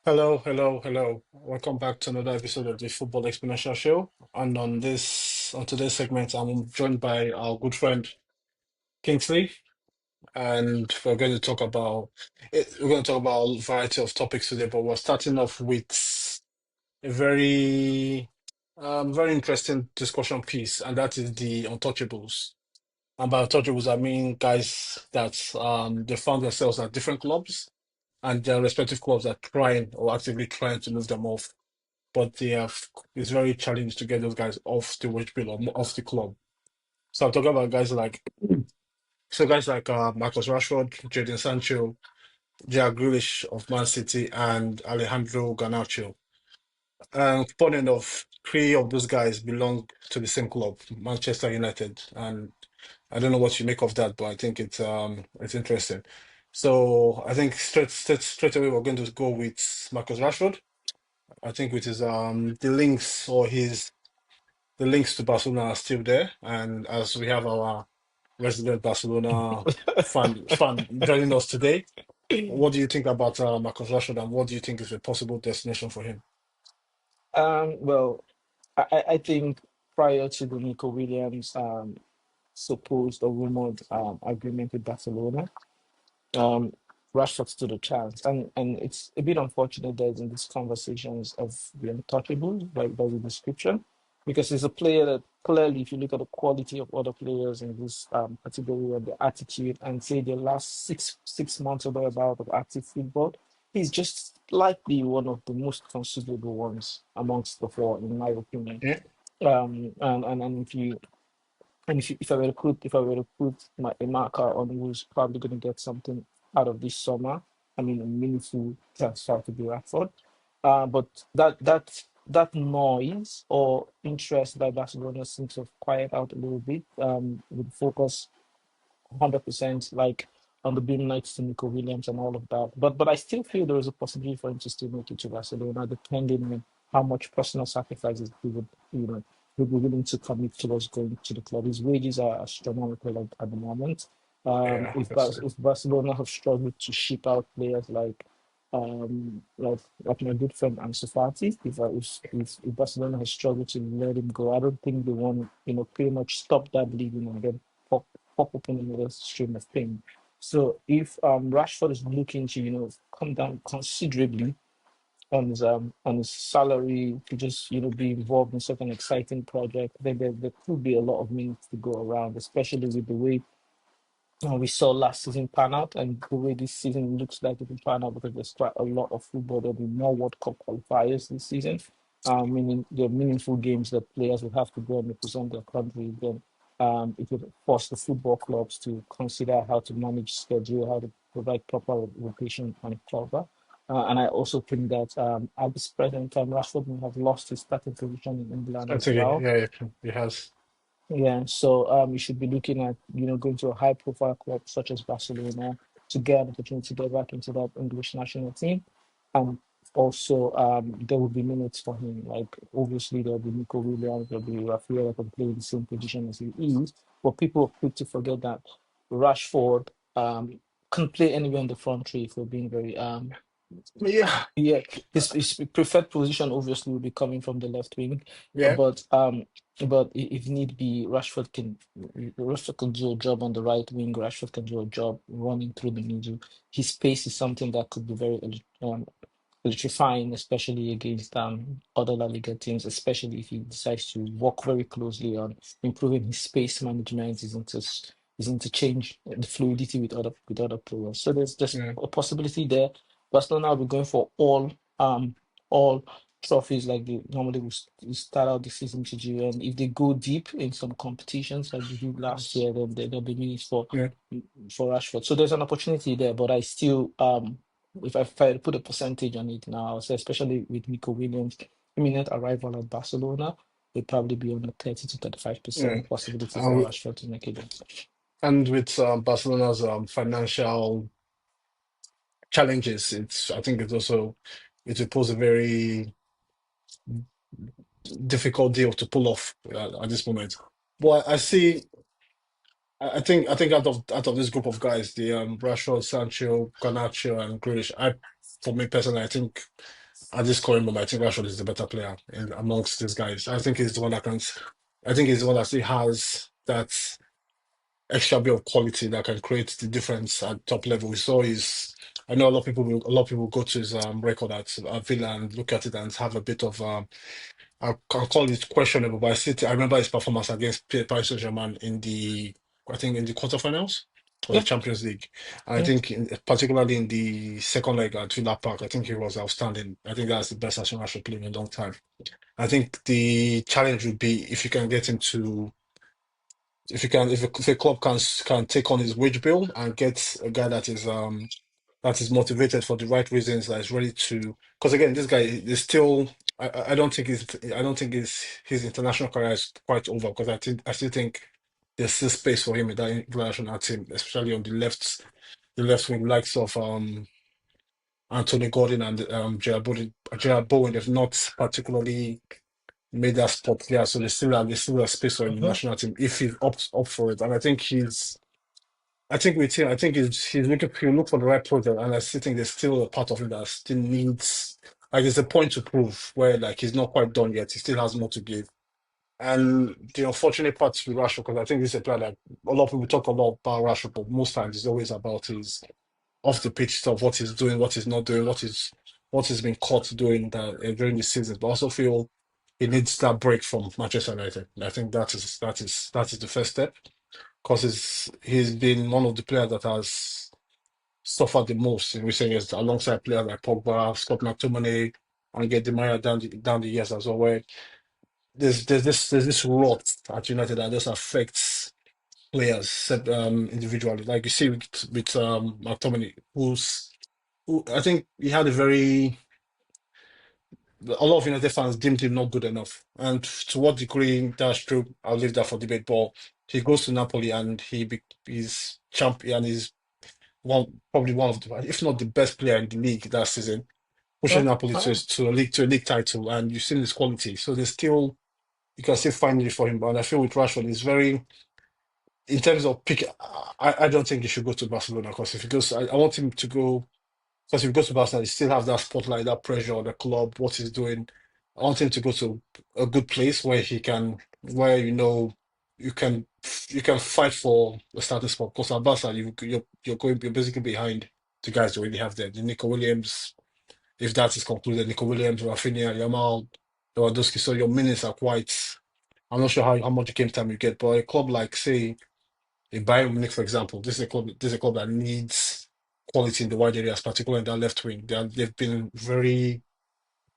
Hello, hello, hello. Welcome back to another episode of the Football Exponential Show. And on today's segment, I'm joined by our good friend Kingsley, and we're going to talk about a variety of topics today. But we're starting off with a very interesting discussion piece, and that is the untouchables. And by untouchables, I mean guys that they found themselves at different clubs, and their respective clubs are trying or actively trying to move them off, but it's very challenging to get those guys off the wage bill or off the club. So I'm talking about guys like Marcus Rashford, Jadon Sancho, Grealish of Man City, and Alejandro Garnacho. Funny enough, three of those guys belong to the same club, Manchester United, and I don't know what you make of that, but I think it's interesting. So I think straight away we're going to go with Marcus Rashford. I think with his the links to Barcelona are still there, and as we have our resident Barcelona fan joining us today, what do you think about Marcus Rashford, and what do you think is a possible destination for him? Well, I think prior to the Nico Williams supposed or rumored agreement with Barcelona, um, Rashford stood a chance, and it's a bit unfortunate that in these conversations of the untouchable, like by the description, because he's a player that clearly, if you look at the quality of other players in this category and the attitude, and say the last six months or thereabout of active football, he's just likely one of the most considerable ones amongst the four, in my opinion. Yeah, And if I were to put a marker on who's probably going to get something out of this summer, I mean, a meaningful transfer to be Radford. But that noise or interest by Barcelona seems to have quiet out a little bit. With focus 100% like on the beam nights to Nico Williams and all of that. But I still feel there is a possibility for him to still make it to Barcelona, depending on how much personal sacrifices he would be willing to commit towards going to the club. His wages are astronomical at the moment. yeah, that's it. If Barcelona have struggled to ship out players like my good friend Ansu Fati, if Barcelona has struggled to let him go, I don't think they want pretty much stop that bleeding and then pop open another stream of pain. So if Rashford is looking to come down considerably on his salary to just be involved in such an exciting project, then there could be a lot of minutes to go around, especially with the way we saw last season pan out and the way this season looks like it will pan out, because there's quite a lot of football. There'll be more World Cup qualifiers this season, meaning the meaningful games that players will have to go and represent their country. Then it would force the football clubs to consider how to manage schedule, how to provide proper rotation and cover. And I also think that at this present time, Rashford may have lost his starting position in England That's as okay. well. Yeah, yeah, he has. Yeah, so you should be looking at going to a high profile club such as Barcelona to get an opportunity to get back into that English national team. And also there will be minutes for him. Like obviously there'll be Nico Williams, there'll be Rafael that can play in the same position as he is. But people are quick to forget that Rashford can play anywhere in the front three, if we're being very Yeah, yeah, his preferred position obviously will be coming from the left wing, yeah, but if need be, Rashford can do a job on the right wing. Rashford can do a job running through the middle. His pace is something that could be very electrifying, especially against other La Liga teams, especially if he decides to work very closely on improving his space management, his interchange, the fluidity with other players. So there's yeah. a possibility there. Barcelona will be going for all trophies like they normally will start out the season to do. And if they go deep in some competitions like they did last year, then there'll be minutes Yeah. for Rashford. So there's an opportunity there, but I still if I put a percentage on it now, I would say especially with Nico Williams' imminent arrival at Barcelona, it'd probably be on a 30 to Yeah. 35% possibility for And, Rashford to make it. and with Barcelona's financial challenges, I think it will pose a very difficult deal to pull off at this moment. But I think out of this group of guys, the Rashford, Sancho, Garnacho, and Grealish, for me personally, I think at this current moment, I think Rashford is the better player amongst these guys. I think he's the one that can. I think he's the one that still has that extra bit of quality that can create the difference at top level. We saw his. I know a lot of people go to his record at Villa and look at it and have a bit of I can call it questionable, but I remember his performance against Paris Saint-Germain I think in the quarterfinals of the Yeah, Champions League. And I yeah. think particularly in the second leg at Villa Park, I think he was outstanding. I think that's the best Arsenal should play in a long time. I think the challenge would be if you can get him to, if a club can take on his wage bill and get a guy that is motivated for the right reasons, that is ready to. Because again, this guy is still. I don't think his international career is quite over. Because I still think there's still space for him in that international team, especially on the left wing, likes of Anthony Gordon and Gerard Bowen. Gerard Bowen have not particularly made that spot clear, so there's still a space for him in the Mhm. national team if he's up for it. And I think he's. I think with him, I think he's looking he'll look for the right project, and I still think there's still a part of him that still needs like there's a point to prove where like he's not quite done yet. He still has more to give. And the unfortunate part with Rashford, because I think this is a player that a lot of people talk a lot about Rashford, but most times it's always about his off the pitch stuff, what he's doing, what he's not doing, what he's been caught doing during the season. But I also feel he needs that break from Manchester United. I think that is the first step because he's been one of the players that has suffered the most in recent years, alongside players like Pogba, Scott McTominay, and get Di Maria down the years as well. Where there's this rot at United that just affects players individually. Like you see with McTominay, who I think he had a lot of United fans deemed him not good enough. And to what degree that's true, I'll leave that for debate. But he goes to Napoli and he's champion. He's probably one of the, if not the best player in the league that season, pushing Yeah. Napoli Yeah. to a league title, and you've seen his quality. So there's still you can still find it for him. But I feel with Rashford, it's very in terms of pick. I don't think he should go to Barcelona because if he goes, I want him to go because if he goes to Barcelona, he still have that spotlight, that pressure on the club, what he's doing. I want him to go to a good place where you can fight for a starting spot. Because at Barca, you're basically behind the guys you already have there. The Nico Williams, if that is concluded, Nico Williams, Rafinha, Yamal, Lewandowski. So your minutes are quite. I'm not sure how much game time you get, but a club like say in Bayern Munich, for example, this is a club that needs quality in the wide areas, particularly in that left wing.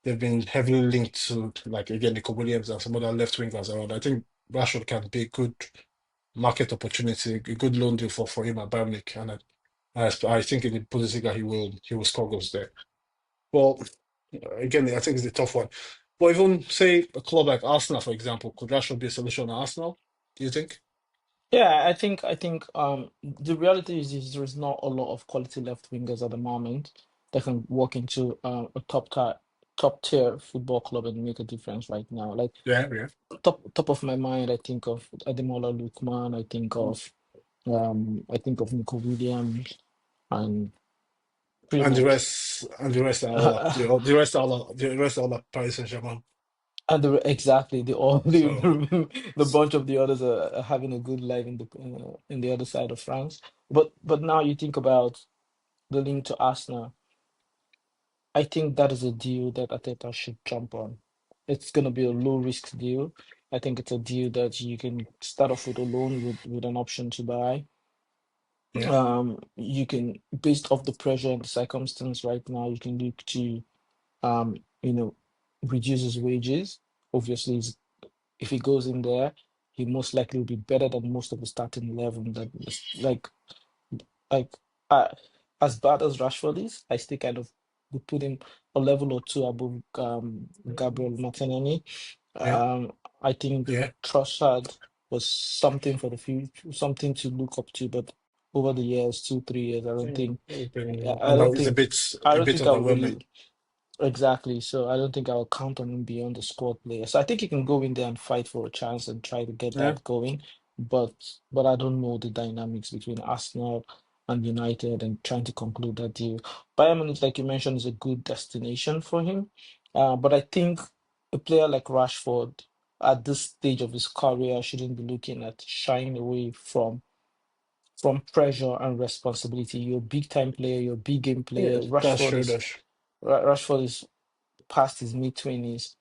They've been heavily linked to like again Nico Williams and some other left wingers around. I think Rashford can be a good market opportunity, a good loan deal for him at Bayern Munich, and I think in the Bundesliga he will score goals there. Well, again, I think it's a tough one. But even say a club like Arsenal, for example, could Rashford be a solution at Arsenal? Do you think? Yeah, I think the reality is there is not a lot of quality left wingers at the moment that can walk into a top tier football club and make a difference right now. Like Yeah, yeah. top of my mind, I think of Ademola Lookman, I think of Nico Williams and pretty much And the rest are all at Paris Saint-Germain. and exactly the all So the bunch of the others are having a good life in the other side of France. But now you think about the link to Arsenal. I think that is a deal that Ateta should jump on. It's going to be a low risk deal. I think it's a deal that you can start off with a loan with an option to buy. yeah, You can, based off the pressure and the circumstance right now, you can look to, um, you know, reduce his wages. Obviously, if he goes in there, he most likely will be better than most of the starting 11. Like uh, as bad as Rashford is, I still kind of would put him a level or two above Gabriel Martinelli. yeah, Um, I think yeah. Trossard was something for the future, something to look up to, but over the years, 2, 3 years, I don't It's think, I a don't bit think I would underwhelming. really exactly. So I don't think I'll count on him beyond the squad player. So I think he can go in there and fight for a chance and try to get Yeah, that going. but I don't know the dynamics between Arsenal and United and trying to conclude that deal. Bayern Munich, like you mentioned, is a good destination for him. But I think a player like Rashford at this stage of his career shouldn't be looking at shying away from pressure and responsibility. You're a big time player, you're a big game Yeah, player. that's true. That's Rashford is past his mid-20s.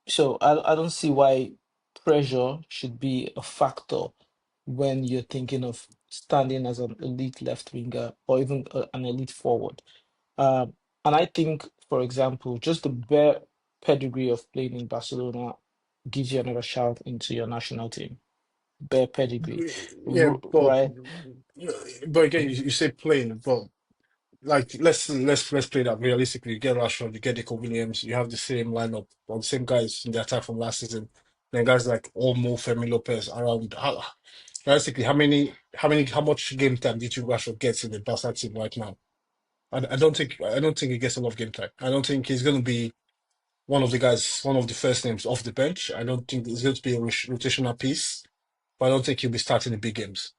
So I don't see why pressure should be a factor when you're thinking of standing as an elite left winger or even an elite forward. Um, and I think, for example, just the bare pedigree of playing in Barcelona gives you another shout into your national team. Bare pedigree, yeah, right? but again, you say playing, but like let's play that realistically. You get Rashford, you get Nico Williams, you have the same lineup or the same guys in the attack from last season. Then guys like Olmo, Femi Lopez around. Realistically, how much game time did you Rashford get in the Barca team right now? I don't think he gets a lot of game time. I don't think he's going to be one of the guys, one of the first names off the bench. I don't think it's going to be a rotational piece, but I don't think he'll be starting the big games.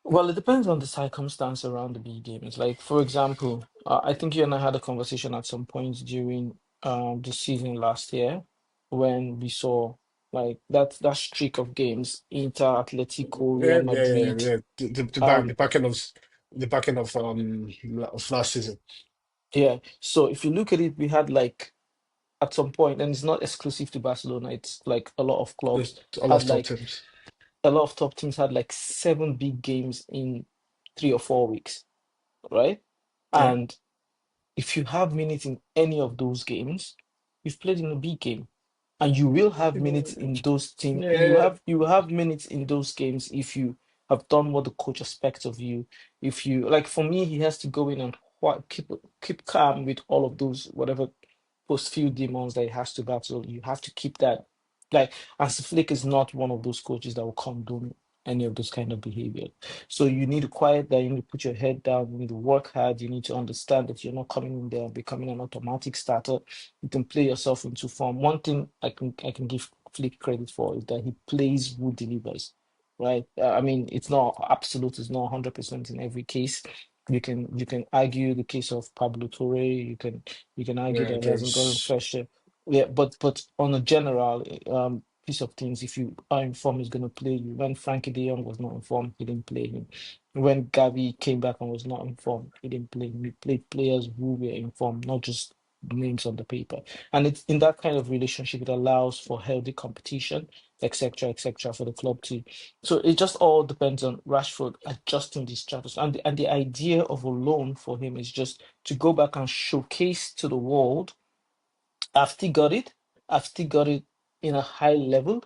Well, it depends on the circumstance around the big games. Like, for example, I think you and I had a conversation at some point during the season last year when we saw like that streak of games, Inter, Atletico, Real Madrid. Yeah. Um, The back end of last season. yeah. So if you look at it, we had like at some point, and it's not exclusive to Barcelona, it's like a lot of There's clubs a lot had of top like teams. a lot of top teams had like 7 big games in 3 or 4 weeks, right? Yeah. And if you have minutes in any of those games, you've played in a big game. And you will have minutes in those team. Yeah, You will have minutes in those games if you have done what the coach expects of you. If you like, for me, he has to go in and keep calm with all of those whatever those few demons that he has to battle. You have to keep that. Like, and Flick is not one of those coaches that will condone any of those kind of behavior. So you need to quiet down, you need to put your head down, you need to work hard, you need to understand that you're not coming in there and becoming an automatic starter. You can play yourself into form. One thing I can give Flick credit for is that he plays who delivers. Right. I mean, it's not absolute, it's not 100% in every case. You can argue the case of Pablo Torre. You can argue yeah. that he hasn't gotten There's fresh. Yeah, but on a general piece of things, if you are informed, he's going to play you. When Frankie De Jong was not informed, he didn't play him. When Gavi came back and was not informed, he didn't play him. He played players who were informed, not just names on the paper. And it's in that kind of relationship, it allows for healthy competition, etc., for the club too. So it just all depends on Rashford adjusting these strategies. And the idea of a loan for him is just to go back and showcase to the world, I've still got it. I've still got it in a high level.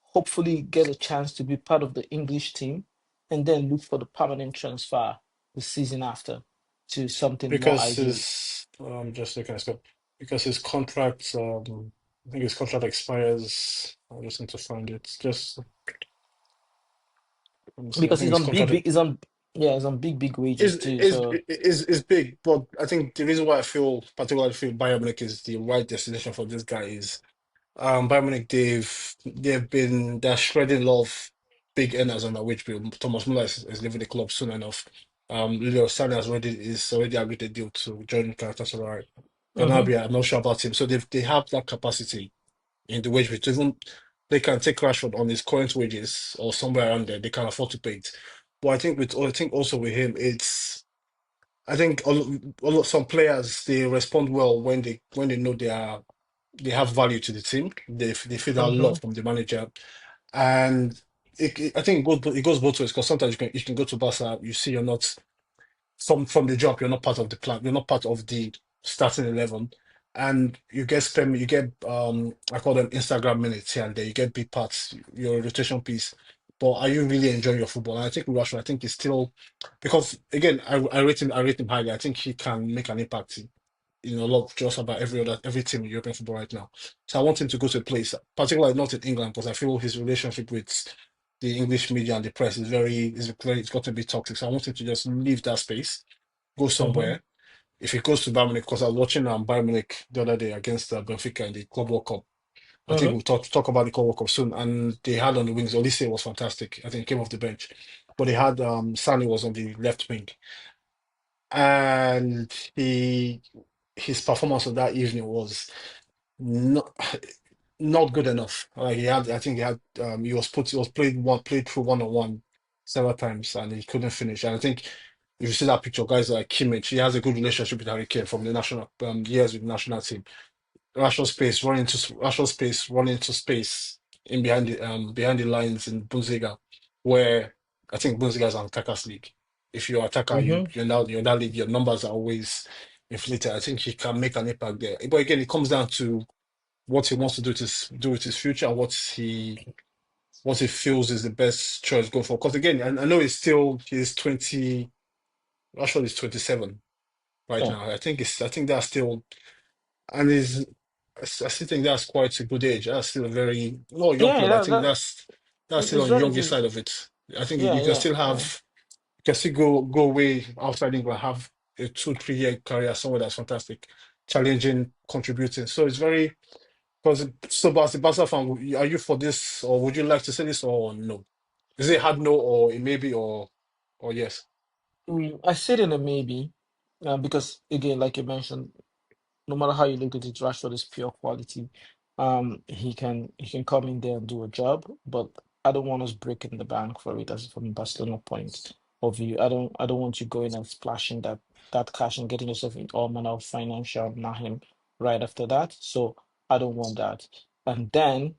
Hopefully get a chance to be part of the English team and then look for the permanent transfer the season after to something more because ideal. his just looking at Scott because his contract I think his contract expires. I just need to find it. Just let me see. I Because think he's his on big, contract big, he's on, yeah, he's on big, big wages too. So, is big, but I think the reason why I feel particularly feel Bayern Munich is the right destination for this guy is Bayern Munich, they're shredding a lot of big earners on their wage bill. Thomas Muller is leaving the club soon enough. Leo Sané is already agreed a deal to join Galatasaray. mhm, Gnabry, I'm not sure about him. So they have that capacity in the wage bill to even they can take Rashford on his current wages or somewhere around there. They can afford to pay it. But I think also with him, I think some players they respond well when they know they have value to the team. They feel that love mhm, from the manager, and I think it goes both ways because sometimes you can go to Barca, you see you're not from the job, you're not part of the plan, you're not part of the starting 11, and you get you get I call them Instagram minutes here and there. You get big parts, your rotation piece. But are you really enjoying your football? And I think with Rashford, I think he's still because again, I rate him highly. I think he can make an impact a lot of just about every team in European football right now. So I want him to go to a place, particularly not in England, because I feel his relationship with the English media and the press it's got to be toxic. So I want him to just leave that space, go mhm. somewhere. If he goes to Bayern Munich, because I was watching Bayern Munich the other day against Benfica in the Club World Cup. I think Mm-hmm. we'll talk about the World Cup soon. And they had on the wings, Olise was fantastic. I think he came off the bench. But they had Sani was on the left wing. And his performance on that evening was not not good enough. Like I think he was played through one on one several times, and he couldn't finish. And I think if you see that picture, guys like Kimmich, he has a good relationship with Harry Kane from the national years with the national team. Rashford space, run into space in behind the lines in Bundesliga, where I think Bundesliga is an attackers league. If you're an attacker, Mm-hmm. you're in that league, your numbers are always inflated. I think he can make an impact there. But again, it comes down to what he wants to do with his future and what he feels is the best choice going for. Because again, I know he's 20. Rashford is 27 right Yeah. now. I think that's still and is I still think that's quite a good age. That's still a very not a young Yeah, player, but I think that's still it's on the younger relative. side of it. I think Yeah, yeah, yeah. you can still go away outside England, have a 2 3 year career somewhere that's fantastic, challenging, contributing. So it's very because so as a Barca fan, are you for this or would you like to say this or no? Is it hard no or a maybe or yes? I said in a maybe, because again, like you mentioned, no matter how you look at it, Rashford is pure quality. He can come in there and do a job, but I don't want us breaking the bank for it as from a Barcelona point of view. I don't want you going and splashing that cash and getting yourself in all manner of financial mayhem right after that. So I don't want that. And then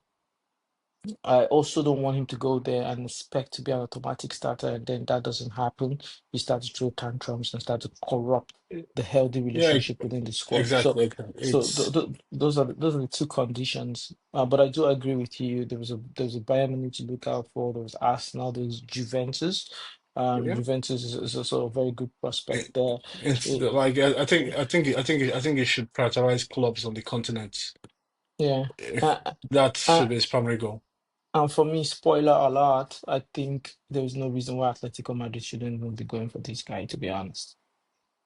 I also don't want him to go there and expect to be an automatic starter, and then that doesn't happen. You start to throw tantrums and start to corrupt the healthy Yeah, relationship within the squad. So, exactly. so It's those are the two conditions. But I do agree with you. There was a Bayern Munich to look out for. There was Arsenal. There was Juventus. yeah. Juventus is also a very good prospect It, there. it's Eh, like I think it should prioritize clubs on the continent. yeah. If Uh, that uh, should be his primary goal. And for me, spoiler alert, I think there is no reason why Atletico Madrid shouldn't even be going for this guy, to be honest.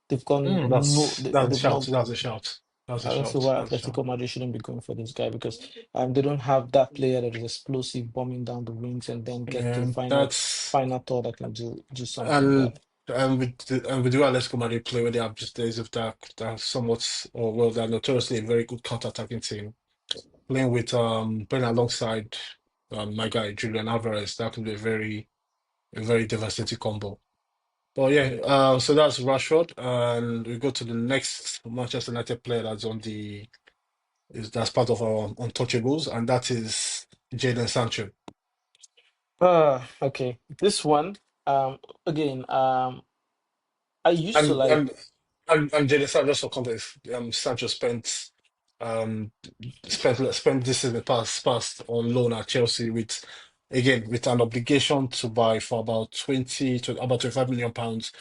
They've gone no, That's a they've shout. not. That's a shout. That's a I don't see shout. why That's a shout. Atletico Madrid shouldn't be going for this guy because they don't have that player that is explosive, bombing down the wings, and then get the final That's final thought that can do something there. and with the Atletico Madrid play where they have just days of that somewhat or well they're notoriously a very good counter-attacking team. Playing alongside my guy Julian Alvarez, that could be a very devastating combo. But yeah, so that's Rashford, and we go to the next Manchester United player that's part of our untouchables, and that is Jadon Sancho. Okay. This one, again, I used to And like. and and Jadon Sancho, just for context, Sancho um spent this season past on loan at Chelsea with an obligation to buy for about 20 to about 25 million pounds,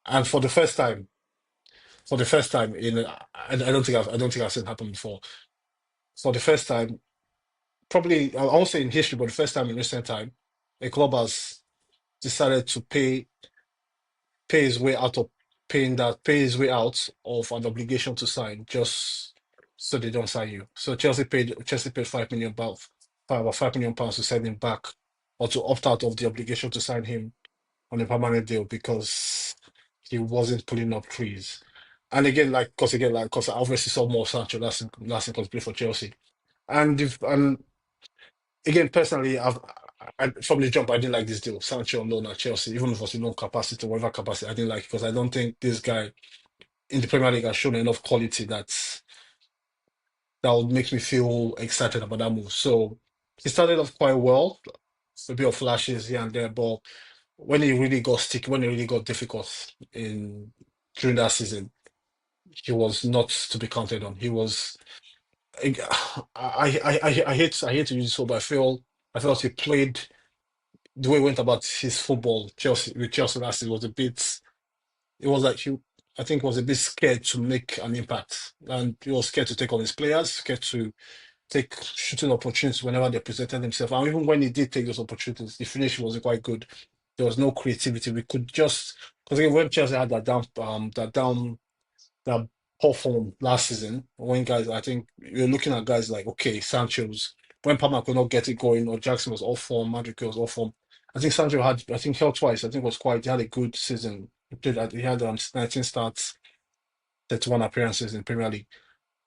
and for the first time in I don't think I've seen it happen before. For the first time probably I won't say in history, but the first time in recent time, a club has decided to pay his way out of pay his way out of an obligation to sign just so they don't sign you. So Chelsea paid about £5 million to send him back or to opt out of the obligation to sign him on a permanent deal because he wasn't pulling up trees. And because I obviously saw more Sancho last season because he played for Chelsea. And again, personally, from the jump, I didn't like this deal. Sancho on loan at Chelsea, even if it was in loan capacity, whatever capacity, I didn't like it because I don't think this guy in the Premier League has shown enough quality that would make me feel excited about that move. So he started off quite well, a bit of flashes here and there, but when he really got difficult in during that season, he was not to be counted on. He was. I hate to use this word, but I felt he played the way he went about his football Chelsea last year was a bit it was like he I think was a bit scared to make an impact and he was scared to take on his players, scared to take shooting opportunities whenever they presented themselves. And even when he did take those opportunities, the finish wasn't quite good. There was no creativity. We could just because again when Chelsea had that poor form last season. When guys, I think you're looking at guys like okay, Sancho's when Palmer could not get it going, or Jackson was off form, Madrid was off form. I think Sancho had, I think health twice. I think was quite. He had a good season. He had 19 starts, 31 appearances in Premier League.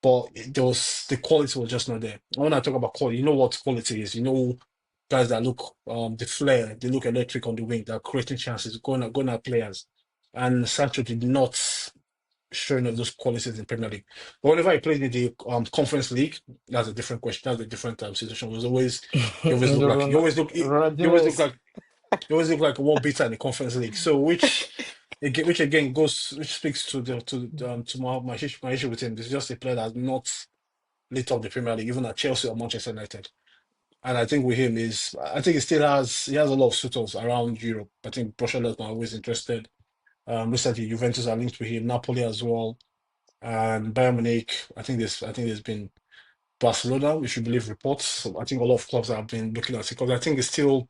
But there was the quality was just not there. When I talk about quality, you know what quality is. You know, guys that look the flair, they look electric on the wing, they're creating chances, going at players. And Sancho did not show any of those qualities in Premier League. But whenever he played in the Conference League, that's a different question. That's a different situation. It was always he always look The like he always look Ronaldinho's. like he always look like a world beater in the Conference League. So which again goes which speaks to my issue with him. He's just a player that's not lit up the Premier League, even at Chelsea or Manchester United. And I think with him is I think he has a lot of suitors around Europe. I think Borussia Dortmund are always interested. Recently Juventus are linked with him, Napoli as well, and Bayern Munich. I think there's been Barcelona, we should believe reports. So I think a lot of clubs have been looking at it because I think it still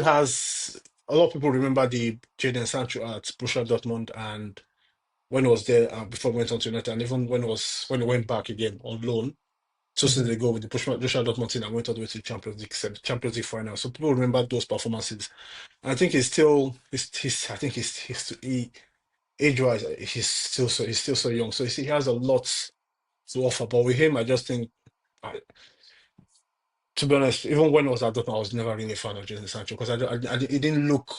has a lot of people remember the Jadon Sancho at Borussia Dortmund and when he was there before he went on to United, and even when he went back again on loan 2 seasons Mhm. ago with the Borussia Dortmund team and went all the way to the Champions League final. So people remember those performances. And I think he's I think he age wise he's still so young. So he has a lot to offer. But with him, I just think I, to be honest, even when I was at Dortmund, I was never really a fan of Jadon Sancho because it didn't look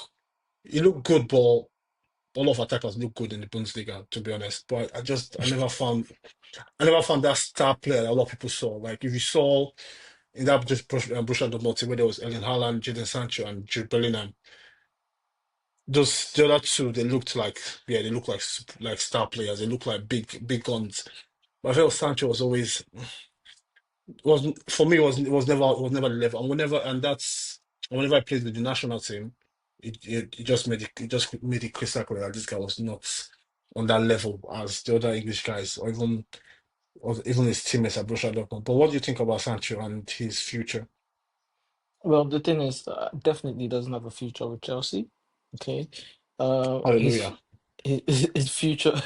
he looked good, but a lot of attackers look good in the Bundesliga, to be honest. But I never found that star player that a lot of people saw. Like if you saw in that just Borussia Dortmund team where there was Erling Haaland, Jadon Sancho, and Jude Bellingham, those the other two they looked like they look like star players. They look like big guns. But I felt Sancho was always was for me it was never the level. And whenever I played with the national team, it just made it crystal clear that this guy was not on that level as the other English guys or even his teammates at Borussia Dortmund. But what do you think about Sancho and his future? Well, the thing is, definitely doesn't have a future with Chelsea. Okay, his Hallelujah. his future,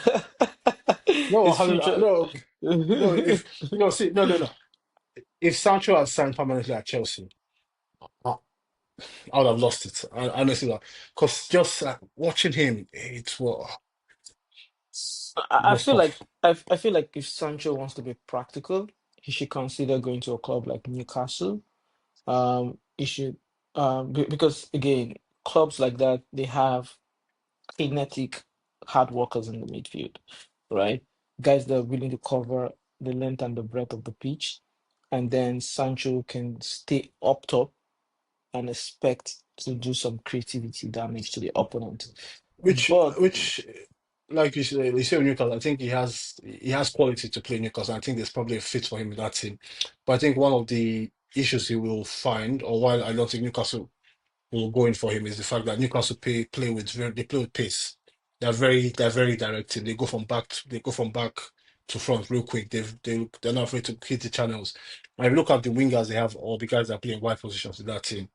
No, his hallelujah. future. No, no, if no, see, no. If Sancho had signed permanently at Chelsea, I, I would have lost it. I honestly, because just watching him, it I was feel like tough. I feel like if Sancho wants to be practical, he should consider going to a club like Newcastle. He should because again, clubs like that they have kinetic hard workers in the midfield, right? Guys that are willing to cover the length and the breadth of the pitch, and then Sancho can stay up top and expect to do some creativity damage to the opponent. Which, But which, like you say with Newcastle, I think he has quality to play Newcastle. I think there's probably a fit for him in that team. But I think one of the issues he will find, or while I don't think Newcastle will go in for him is the fact that Newcastle they play with pace. They're very directed. They go from back to front real quick. They're not afraid to hit the channels. And if you look at the wingers they have, or the guys that play in wide positions in that team,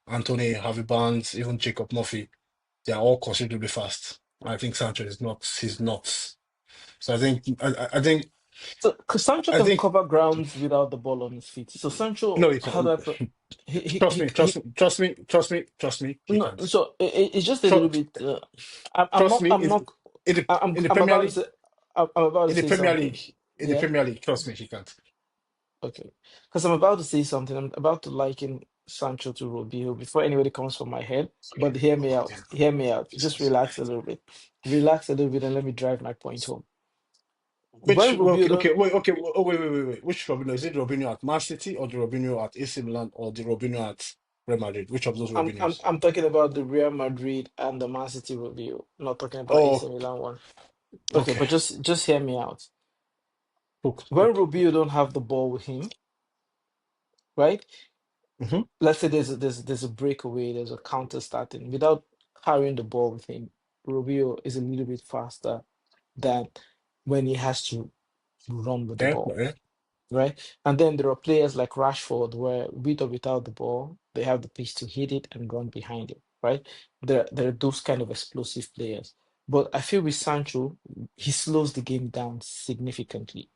Anthony, Harvey Barnes, even Jacob Murphy, they are all considerably fast. I think Sancho is not. He's not. So so 'cause Sancho I can think cover grounds without the ball on his feet. So no. Sancho, He how do can, I put? He trust me. He no. can't. So it's just a little Trust, bit. trust me. I'm not. In the I'm Premier about to League. say. I'm about to say something. In the Yeah. Premier League, trust me, he can't. Okay. Because I'm about to say something. I'm about to liken Sancho to Robinho before anybody comes from my head. But hear me out. Hear me out. Just relax a little bit. Relax a little bit and let me drive my point home. Which When Robinho don't. Which Robinho is it? Robinho at Man City or the Robinho at AC Milan or the Robinho at Real Madrid? Which of those Robinhos? I'm talking about the Real Madrid and the Man City Robinho, not talking about AC Oh, Milan one. Okay, okay. but just hear me out. When Hook. Robinho don't have the ball with him, right? Hmm. Let's say there's a breakaway, there's a counter starting without carrying the ball with him. Rubio is a little bit faster than when he has to run with the Yeah, ball, yeah. right? And then there are players like Rashford where with or without the ball, they have the pace to hit it and run behind it, right? There are those kind of explosive players. But I feel with Sancho, he slows the game down significantly,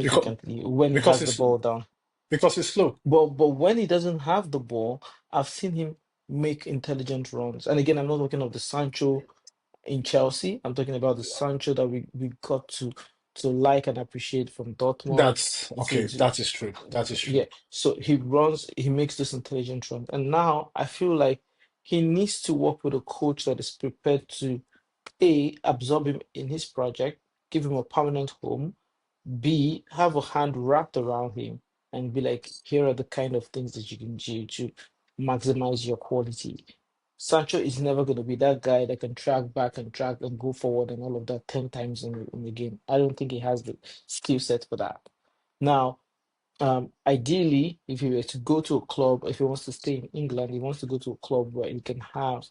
because significantly when he because has the it's ball down. because it's slow. But when he doesn't have the ball, I've seen him make intelligent runs. And again, I'm not talking of the Sancho in Chelsea. I'm talking about the Sancho that we got to like and appreciate from Dortmund. That's To, okay. to That is true. That is true. yeah, so he runs, he makes this intelligent run, and now I feel like he needs to work with a coach that is prepared to A, absorb him in his project, give him a permanent home, B, have a hand wrapped around him and be like, here are the kind of things that you can do to maximize your quality. Sancho is never going to be that guy that can track back and track and go forward and all of that 10 times in the game. I don't think he has the skill set for that. Now, ideally, if he were to go to a club, if he wants to stay in England, he wants to go to a club where he can have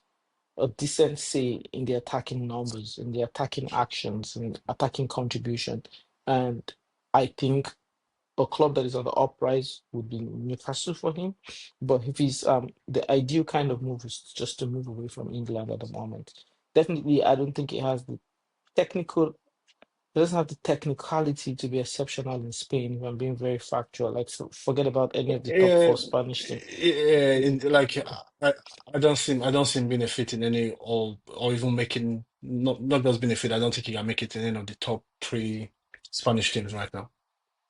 a decent say in the attacking numbers, in the attacking actions, and attacking contribution. And I think a club that is on the uprise would be Newcastle for him. But if he's the ideal kind of move is just to move away from England at the moment. Definitely, I don't think he has the technical doesn't have the technicality to be exceptional in Spain, if I'm being very factual. Like, so forget about any of the top Yeah, four Spanish teams. yeah. Like I, I don't see him being a fit in any or even making not just being a fit. I don't think he can make it in any of the top three Spanish teams right now.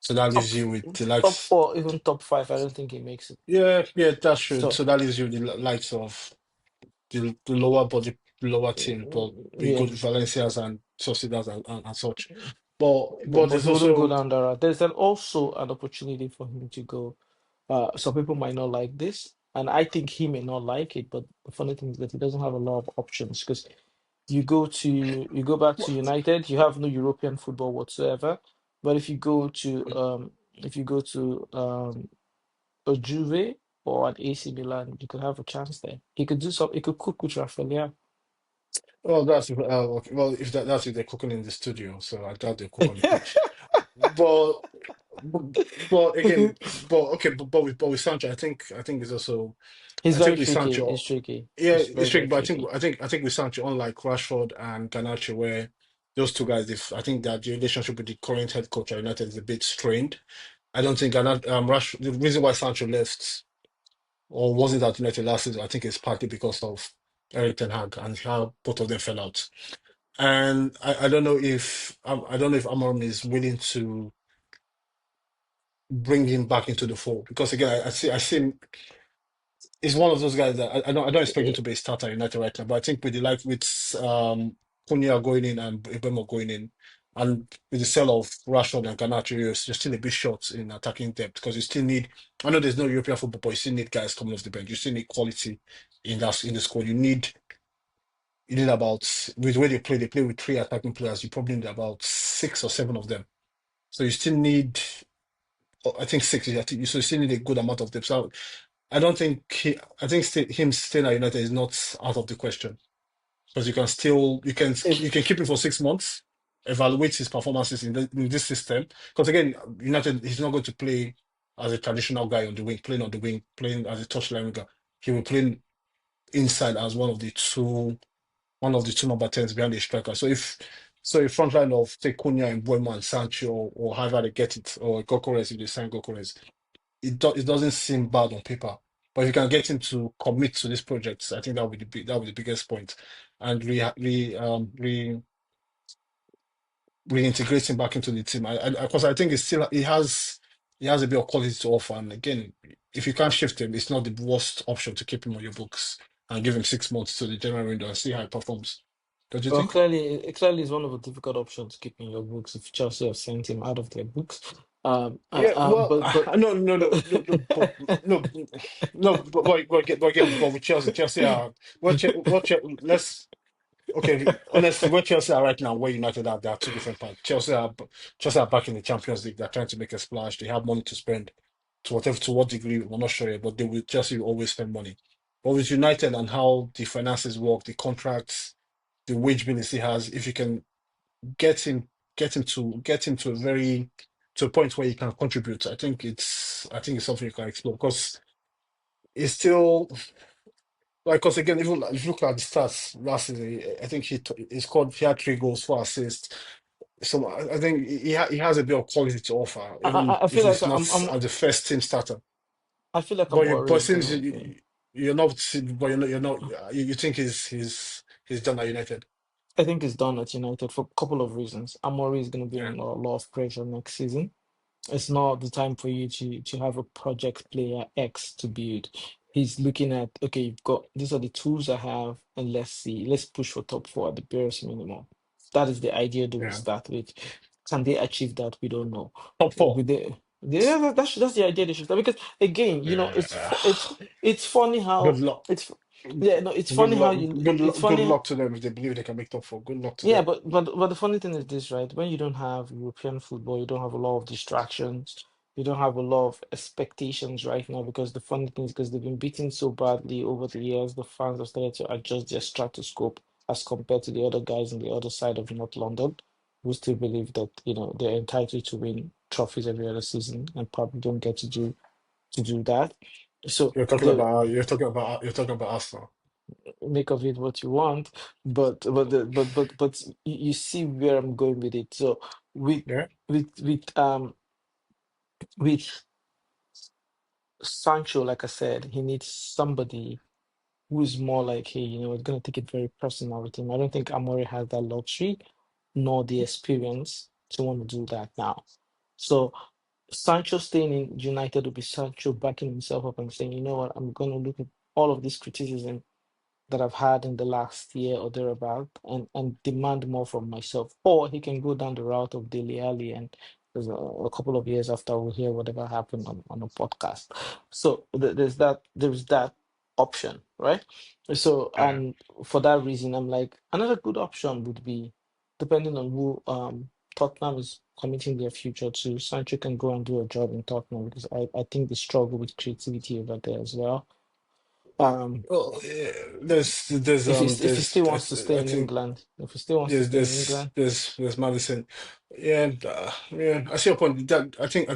So that Top leaves you with the top likes. four, even top five, I don't think he makes it. Yeah, yeah, that's true. So So that leaves you with the likes of the lower body, lower team, but we go yeah, to Valencia's and Sociedad and such. but, But but there's he wouldn't go also down that route. There's then also an opportunity for him to go. Some people might not like this, and I think he may not like it. But the funny thing is that he doesn't have a lot of options because you go back to United, you have no European football whatsoever. But if you go to a Juve or an AC Milan, you could have a chance there. He could do some. He could cook with Rafael. well, that's okay. Well, if that's if they're cooking in the studio, so I doubt they cook on the pitch. But but, but again, but with Sancho, I think it's also He's I very think with tricky. He's Sancho, tricky. yeah, He's it's very, tricky. very But tricky. I think with Sancho, unlike Rashford and Garnacho, where those two guys, if I think that the relationship with the current head coach at United is a bit strained. I don't think Rash. The reason why Sancho left or wasn't at United last season, I think it's partly because of Eric Ten Hag and how both of them fell out. And I don't know if Amorim is willing to bring him back into the fold because again I see him he's one of those guys that I don't expect him to be a starter at United right now, but I think with the like with Cunha going in and Ibemo going in and with the sale of Rashford and Garnacho, you're still a bit short in attacking depth because you still need I know there's no European football, but you still need guys coming off the bench. You still need quality in the squad. You need about with the way they play with three attacking players, you probably need about six or seven of them. So you still need I think six. I think so. You still need a good amount of depth. So I don't think I think him staying at United is not out of the question because you can still If you can keep him for 6 months, evaluate his performances in this system. Because again, United he's not going to play as a traditional guy on the wing, playing on the wing, playing as a touchline winger. He will play inside as one of the two number tens behind the striker. So a front line of say Cunha and Boyman and Sancho or however they get it or Gokores if they sign Gokores it doesn't seem bad on paper. But if you can get him to commit to this project, I think that would be that would be the biggest point, and reintegrate him back into the team. Because I think it's still he has a bit of quality to offer. And again, if you can't shift him, it's not the worst option to keep him on your books and give him 6 months to the general window and see how he performs. Don't you well, think? clearly is one of the difficult options to keep in your books if Chelsea have sent him out of their books. Yeah, well, But no, but again, but with Chelsea are let's okay, honestly, where Chelsea are right now, where United are, there are two different parts. Chelsea are back in the Champions League. They're trying to make a splash. They have money to spend to what degree we're not sure yet, but they will Chelsea will always spend money. But with United and how the finances work, the contracts, the wage bill he has, if you can get him get him to a very to a point where he can contribute, I think it's something you can explore because it's still like, because again, even if you look at the stats last season, I think he scored, he had 3 goals, 4 assists. So I think he has a bit of quality to offer, even I feel if like he's not as the first team starter. I feel like But Amore is since gonna be. you're not, but you think he's done at United. I think he's done at United for a couple of reasons. Amore is gonna be Yeah, under a lot of pressure next season. It's not the time for you to have a project player X to build. He's looking at, okay, you've got these are the tools I have, and let's see, let's push for top four at the barest minimum. That is the idea they will yeah. start with. Can they achieve that? We don't know. Top four. With the Yeah, that's the idea they should start. Because again, Yeah. it's funny Good how luck. it's yeah, no, it's funny how it's Good funny. luck to them if they believe they can make top four. Good luck to Yeah, them. but the funny thing is this, right? When you don't have European football, you don't have a lot of distractions, you don't have a lot of expectations right now because the funny thing is because they've been beaten so badly over the years, the fans have started to adjust their stratoscope as compared to the other guys on the other side of North London who still believe that, they're entitled to win trophies every other season and probably don't get to do that. So the You're talking about Arsenal. make of it what you want, but you see where I'm going with it. So with Yeah. with Sancho, like I said, he needs somebody who's more like, hey, it's gonna take it very personal with him. I don't think Amore has that luxury nor the experience to want to do that now. So Sancho staying in United will be Sancho backing himself up and saying, you know what, I'm gonna look at all of this criticism that I've had in the last year or thereabout and demand more from myself. Or he can go down the route of Dele Alli and there's a couple of years after we'll hear whatever happened on a podcast. So there's that option, right? So Yeah. and for that reason, I'm like another good option would be depending on who Tottenham is committing their future to, Sancho can go and do a job in Tottenham because I think they struggle with creativity over there as well. Um, Well, yeah, if he still wants to stay I in think England, if he still wants to stay in England, there's Madison. Yeah, yeah. I see your point. That I think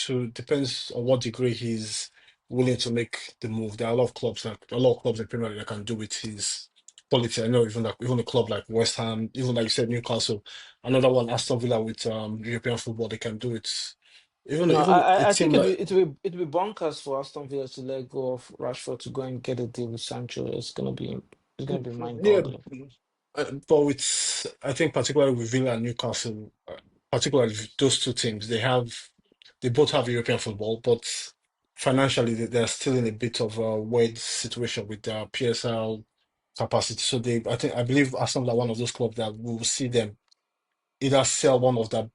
to depends on what degree he's willing to make the move. There are a lot of clubs in Premier League that can do with his quality. I know even a club like West Ham, even like you said Newcastle, another one Aston Villa with European football, they can do it. no, Even a I think team like it'll be bonkers for Aston Villa to let go of Rashford to go and get a deal with Sancho. It's gonna be yeah. mind-boggling. But I think particularly with Villa and Newcastle, particularly with those two teams, they both have European football, but financially they're still in a bit of a weird situation with their PSL capacity. So I believe Arsenal are one of those clubs that we will see them either sell one of the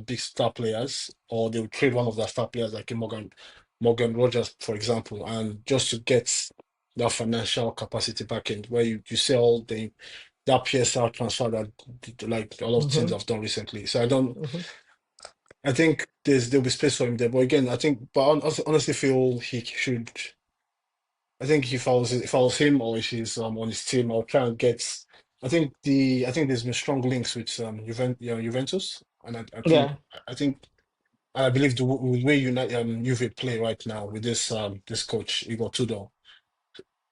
big star players, or they will trade one of their star players like a Morgan Rogers, for example, and just to get that financial capacity back in where you sell that PSR transfer that like a lot of teams Hmm. have done recently. So Hmm. I think there'll be space for him there. But again, I honestly feel he should. I think if I was him or if he's on his team, I'll try and get. I think there's been strong links with Juventus, and Yeah. I believe the way Juve play right now with this coach Igor Tudor.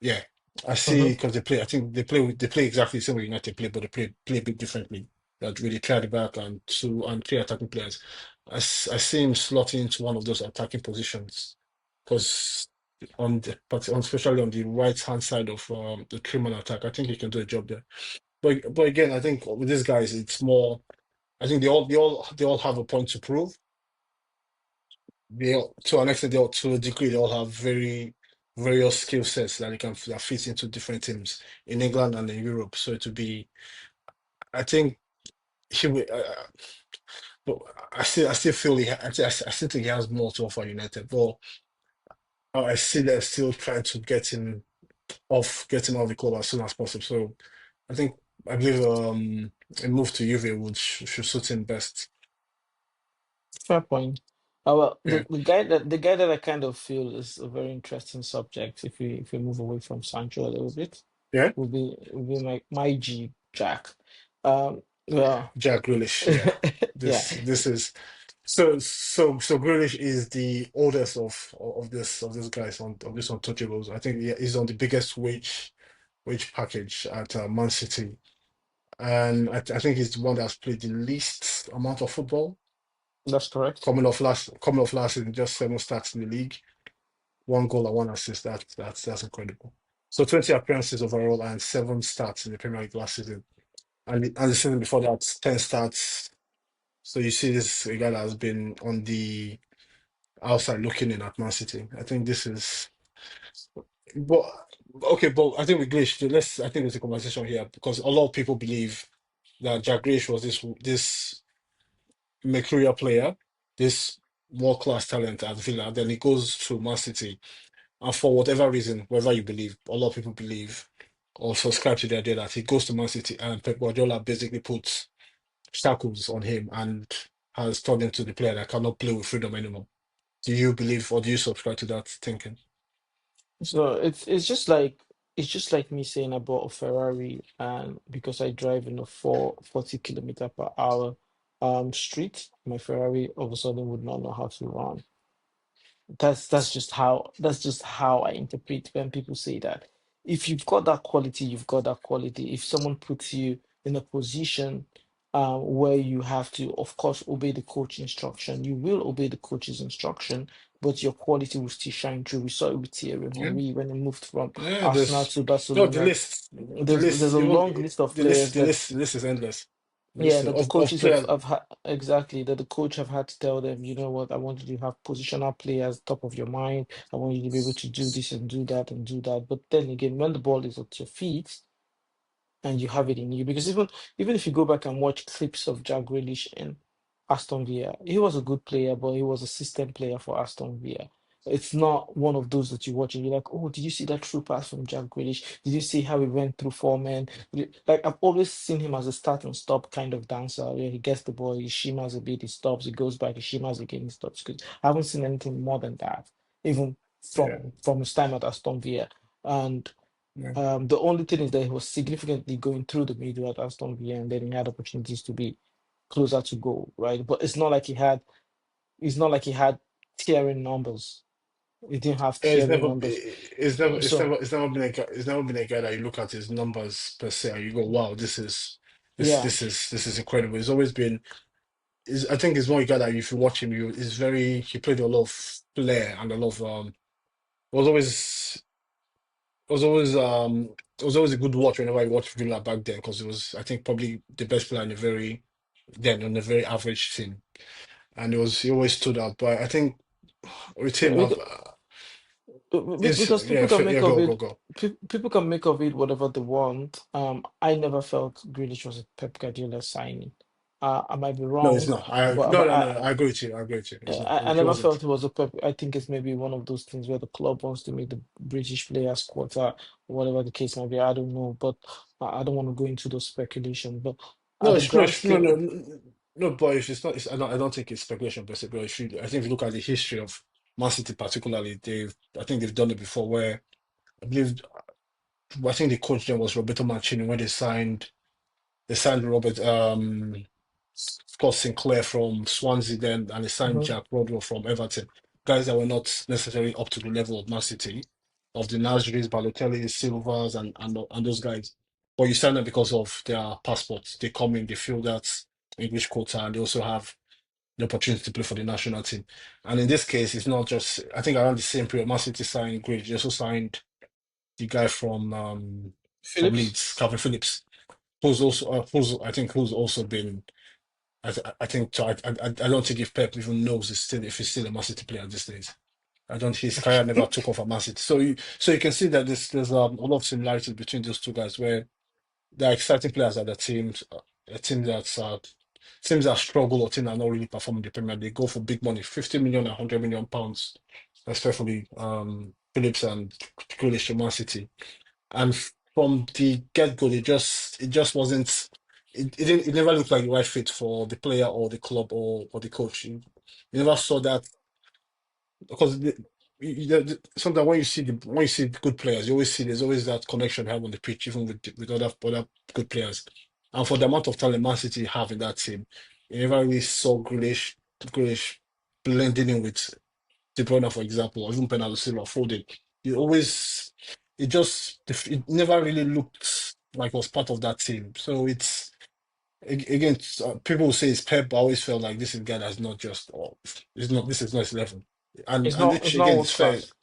Yeah, I see Hmm. because they play. I think they play exactly the same way United play, but they play a bit differently. That really try the back and three attacking players. I see him slotting into one of those attacking positions because especially on the right hand side of the criminal attack, I think he can do a job there. But again, I think with these guys, it's more. I think they all have a point to prove. To an extent, to a degree, they all have various skill sets that fit into different teams in England and in Europe. So to be, I think he will. But I still feel I still think he has more to offer United. But I see they're still trying to get him out of the club as soon as possible. So I think I believe a move to Juve should suit him best. Fair point. Well, Yeah, the guy that I kind of feel is a very interesting subject if we move away from Sancho a little bit yeah. will be my G Jack. Well, Jack Grealish. Yeah, yeah. this is. So Grealish is the oldest of these guys on of these untouchables. I think he's on the biggest wage package at Man City, and I think he's the one that's played the least amount of football. That's correct. Coming off last season, just 7 starts in the league, 1 goal and 1 assist. That's incredible. So 20 appearances overall and 7 starts in the Premier League last season, and the season before that, 10 starts. So you see, this a guy that has been on the outside looking in at Man City. I think this is, but okay, but I think with Grealish, I think there's a conversation here because a lot of people believe that Jack Grealish was this mercurial player, this world class talent at Villa. Then he goes to Man City, and for whatever reason, whether you believe, a lot of people believe or subscribe to the idea that he goes to Man City and Pep Guardiola basically puts shackles on him and has turned him to the player that cannot play with freedom anymore. Do you believe or do you subscribe to that thinking? So it's just like me saying I bought a Ferrari and because I drive in a 40 kilometer per hour street, my Ferrari all of a sudden would not know how to run. That's just how I interpret when people say that. If you've got that quality, you've got that quality. If someone puts you in a position where you have to, of course, obey the coach instruction, you will obey the coach's instruction, but your quality will still shine through. We saw it with Thierry Yeah, Henry when he moved from yeah. Arsenal There's to no the Barcelona. list, the There's list. a You want long list of the list, players the that list, the list is endless. The yeah, list that the of coaches have, players. have had exactly that the coach have had to tell them, you know what, I want you to have positional players top of your mind. I want you to be able to do this and do that and do that. But then again, when the ball is at your feet, and you have it in you. Because even if you go back and watch clips of Jack Grealish in Aston Villa, he was a good player, but he was a system player for Aston Villa. It's not one of those that you watch and you're like, oh, did you see that true pass from Jack Grealish? Did you see how he went through four men? Like I've always seen him as a start and stop kind of dancer. Yeah, he gets the ball, he shimmers a bit, he stops, he goes back, he shimmers again, he stops. 'Cause I haven't seen anything more than that, even Yeah, from his time at Aston Villa. And yeah. the only thing is that he was significantly going through the middle at Aston Villa, and then he had opportunities to be closer to goal, right? But it's not like he had tearing numbers. He didn't have It's tearing never, numbers. it's never, it's So never, it's never been a guy. It's never been a guy that you look at his numbers per se and you go, "Wow, yeah, this is incredible." It's always been. I think it's one guy that if you watch him, he played a lot of flair and a lot of was always it was always a good watch whenever I watched Villa back then because it was I think probably the best player in the on a very average team and he always stood out. But I think with him, I've because yeah, people can make yeah, of go it go. people can make of it whatever they want. I never felt Grealish was a Pep Guardiola signing. I might be No, it's wrong, not. I but no but no I no. I agree with you. I agree with you. It's not. I He never wasn't. felt it was a pep. I think it's maybe one of those things where the club wants to make the British players quota, whatever the case might be. I don't know, but I don't want to go into those speculations. But No, at the grand scale, no. But if it's not, I don't think it's speculation, but if you, I think if you look at the history of Man City, particularly, I think they've done it before. Where I believe, I think the coach then was Roberto Mancini when they signed Robert, Scott Sinclair from Swansea then, and they signed Mhm. Jack Rodwell from Everton. Guys that were not necessarily up to the level of Man City, of the Nasris, Balotelli, Silvas, and those guys. But you sign them because of their passports. They come in, they fill that English quota, and they also have the opportunity to play for the national team. And in this case, it's not just, I think around the same period, Man City signed Great. They also signed the guy from Phillips. Leeds, Calvin Phillips, who's also been I think so. I don't think if Pep even knows if he's still a Man City player these days. I don't. His career never took off at Man City. So you can see that there's a lot of similarities between those two guys where they're exciting players at the teams. A team that's teams that struggle or teams that are not really performing in the Premier. They go for big money, 50 million and £100 million, especially Phillips and Grealish to Man City. And from the get-go, it just wasn't it never looked like the right fit for the player or the club or the coach. You never saw that because sometimes when you see good players, you always see there's always that connection you have on the pitch, even with other good players. And for the amount of talent Man City have in that team, you never really saw Grealish. Grealish blending in with De Bruyne, for example, or even Bernardo Silva folded. It always, it never really looked like it was part of that team. So again, people will say it's Pep, but I always felt like this is a guy that's not just, oh, it's not, this is not his level. And which It's not again is world fair. class.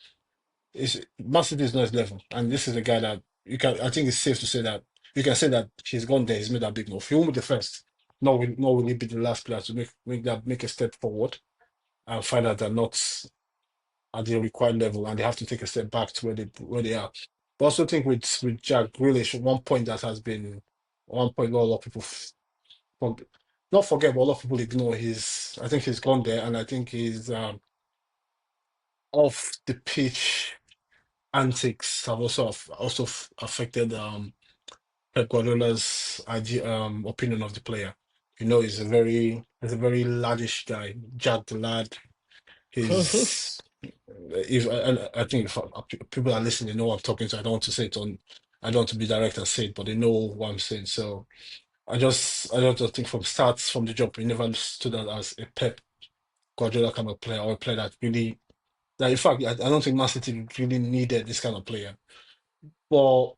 Is Man City is not his level, and this is a guy that you can. I think it's safe to say that you can say that he's gone there. He's made that big move. He won't be the first. Nor will he be the last player to make a step forward and find out they're not at the required level, and they have to take a step back to where they are. But I also think with Jack Grealish, one point that has been one point a lot of people forg- not forget, but a lot of people ignore. His I think he's gone there, and I think he's off the pitch antics have also affected Pep Guardiola's opinion of the player. He's a very laddish guy, Jack the lad. He's if I think if people are listening, they know what I'm talking to. I don't want to be direct and say it, but they know what I'm saying. So I don't think from starts from the jump, he never stood out as a Pep Guardiola kind of player or a player that really that in fact I don't think Man City really needed this kind of player. But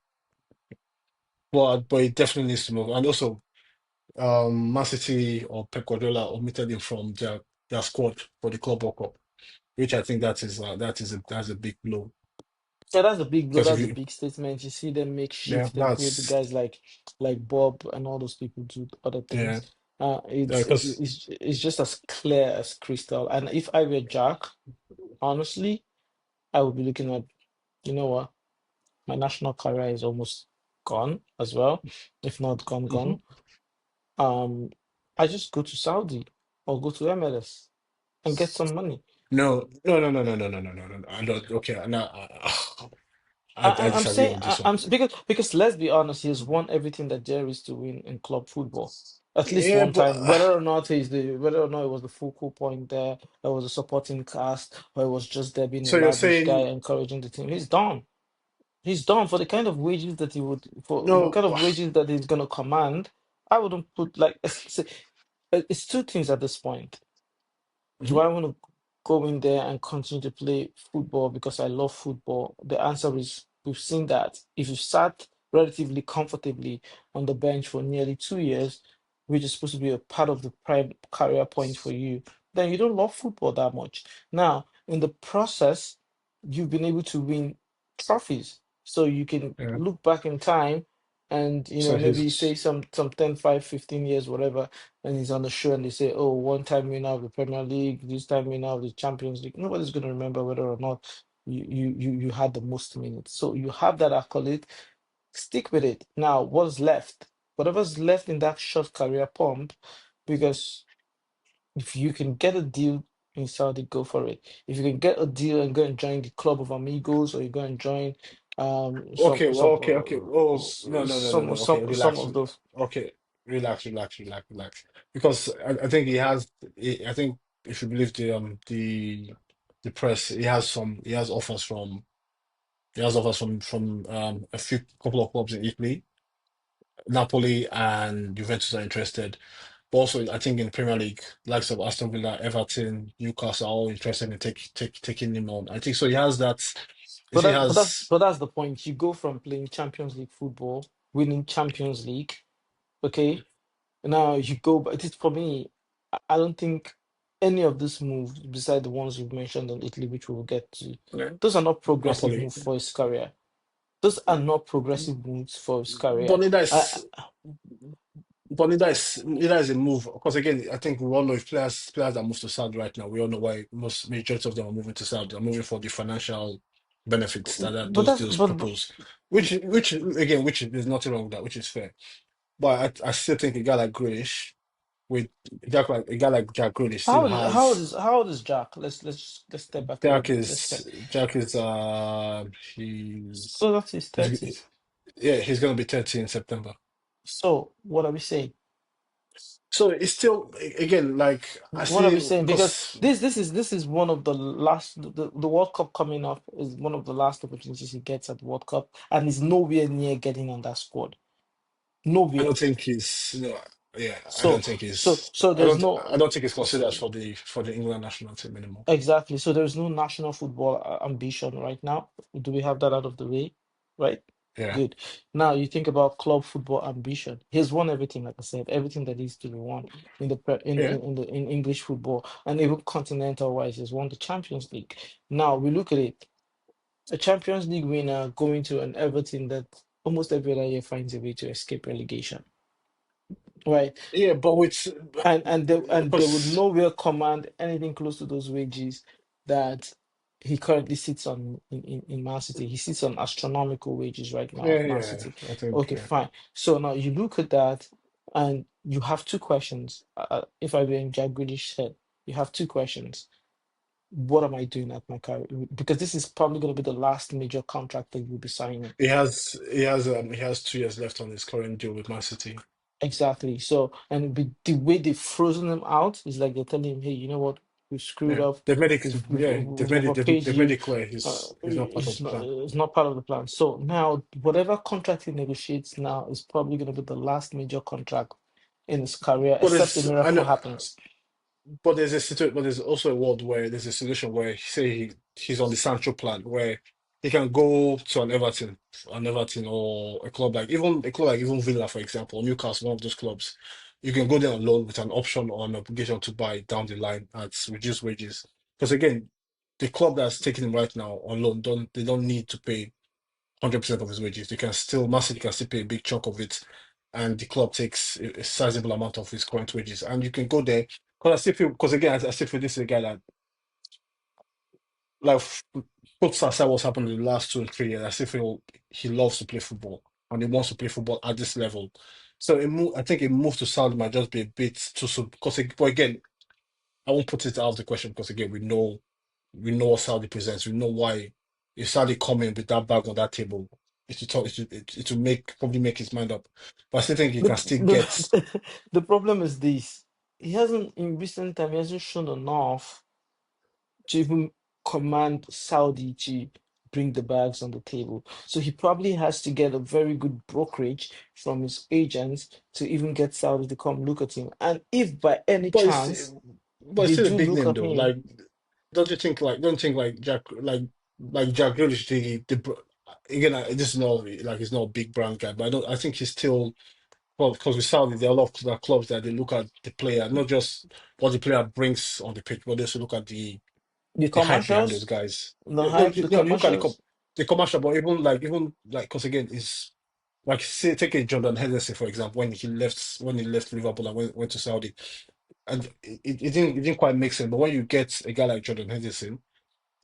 but it definitely needs to move. And also Man City or Pep Guardiola omitted him from their squad for the Club World Cup, which I think that's a big blow. Yeah, that's a big blow. Because if That's a you big statement. You see them make yeah, shift. They put that's guys like Bob and all those people do other yeah. things. It's Because it's just as clear as crystal. And if I were Jack, honestly, I would be looking at, you know what, my national career is almost gone as well, if not gone, gone. Um, I just go to Saudi or go to MLS and get some money. no. I don't. Okay, no, I I'm disagree saying on this one. because let's be honest, he's won everything that there is to win in club football, at least Yeah, one but time. Whether or not it was the focal point there, or was a supporting cast, or it was just there being a so you're laddish guy saying encouraging the team. He's done. He's done for the kind of wages that he would for the no? kind of wages that he's gonna command. I wouldn't put like it's two things at this point. Do Mhm. I want to go in there and continue to play football because I love football? The answer is we've seen that. If you sat relatively comfortably on the bench for nearly 2 years, which is supposed to be a part of the prime career point for you, then you don't love football that much. Now, in the process, you've been able to win trophies. So you can Yeah. look back in time and So maybe say his some 10, 5, 15 years, whatever, and he's on the show and they say, oh, one time winner of the Premier League, this time winner of the Champions League. Nobody's going to remember whether or not you had the most minutes. So you have that accolade, stick with it. Now, what's left? Whatever's left in that short career pump, because if you can get a deal in Saudi, go for it. If you can get a deal and go and join the Club of Amigos, or you go and join okay, well, okay. Oh no. Okay, some relax. of those. Okay, relax. Because I think I think if you believe the press, he has offers from a few couple of clubs in Italy. Napoli and Juventus are interested. But also, I think in the Premier League, likes of Aston Villa, Everton, Newcastle are all interested in taking him on. I think so. He has that. He has But that's the point. You go from playing Champions League football, winning Champions League. Okay, now you go. But it for me, I don't think any of these moves, beside the ones you've mentioned in Italy, which we'll get to, yeah, those are not progressive Napoli. moves for his career. Those are not progressive moves for his career. But neither I, is but neither is a move. Because again, I think we all know if players that move to Saudi right now, we all know why most majority of them are moving to Saudi. They're moving for the financial benefits but those that's deals but propose. Which there's nothing wrong with that, which is fair. But I still think a guy like Grealish with a guy like Jack Grealish still has how old is Jack? Let's step back a little bit. Let's check. Jack is So that's his 30s. yeah, he's gonna be 30 in September. So what are we saying? So it's still again like I What are we see saying? Because because this is one of the last the World Cup coming up is one of the last opportunities he gets at the World Cup, and he's nowhere near getting on that squad. I Nowhere. don't think he's no. Yeah, I So don't think so he's. so there's no I don't think he's considered for the England national team anymore. exactly. So there's no national football ambition right now. Do we have that out of the way? Right? Yeah, Good. Now you think about club football ambition. He's won everything, like I said, everything that needs to be won in the yeah, in English football and even continental wise. He's won the Champions League. Now we look at it. A Champions League winner going to an Everton that almost every other year finds a way to escape relegation. Right. yeah. But with And they would because nowhere command anything close to those wages that he currently sits on in Man City. He sits on astronomical wages right now yeah, at Man yeah. City. I think Okay, fine. So now you look at that and you have two questions. If I were in Jack Grealish's head, you have two questions. What am I doing at my career? Because this is probably going to be the last major contract that you'll be signing. he has 2 years left on his current deal with Man City. Exactly. So, and with the way they've frozen him out, it's like they're telling him, hey, you know what? We've screwed Yeah, up. they've made it. We've Yeah, overpaid they've made you. it clear he's not part of the plan. It's not part of the plan. So now, whatever contract he negotiates now is probably going to be the last major contract in his career, But except a I miracle know. happens. But there's also a world where there's a solution where he's on the Sancho plan where he can go to an Everton or a club like even Villa, for example, or Newcastle, one of those clubs. You can go there on loan with an option or an obligation to buy down the line at reduced wages. Because again, the club that's taking him right now on loan don't need to pay 100% of his wages. They can still Man City can still pay a big chunk of it, and the club takes a sizable amount of his current wages. And you can go there because I still feel because again I still feel this is a guy that like puts aside what's happened in the last 2 or 3 years. I still feel he loves to play football and he wants to play football at this level. So I think a move to Saudi might just be a bit too soon because but again I won't put it out of the question because again we know what Saudi presents. We know why if Saudi come in with that bag on that table, it will probably make his mind up. But I still think he The, can still get. the problem is this. He hasn't, in recent time, he hasn't shown enough to even command Saudi to bring the bags on the table. So he probably has to get a very good brokerage from his agents to even get Saudi to come look at him. And if by any But chance it's they still a do big look name at though. him, Like, don't you think like Jack Grealish again? This is not like he's not a big brand guy, but I think he's still well because with Saudi there are a lot of clubs that they look at the player, not just what the player brings on the pitch, but they also look at the the hype behind those commercials, guys. the hype, the You look at commercials, the commercial, but even like because again is like say take a Jordan Henderson for example when he left Liverpool and went to Saudi and it didn't quite make sense. But when you get a guy like Jordan Henderson,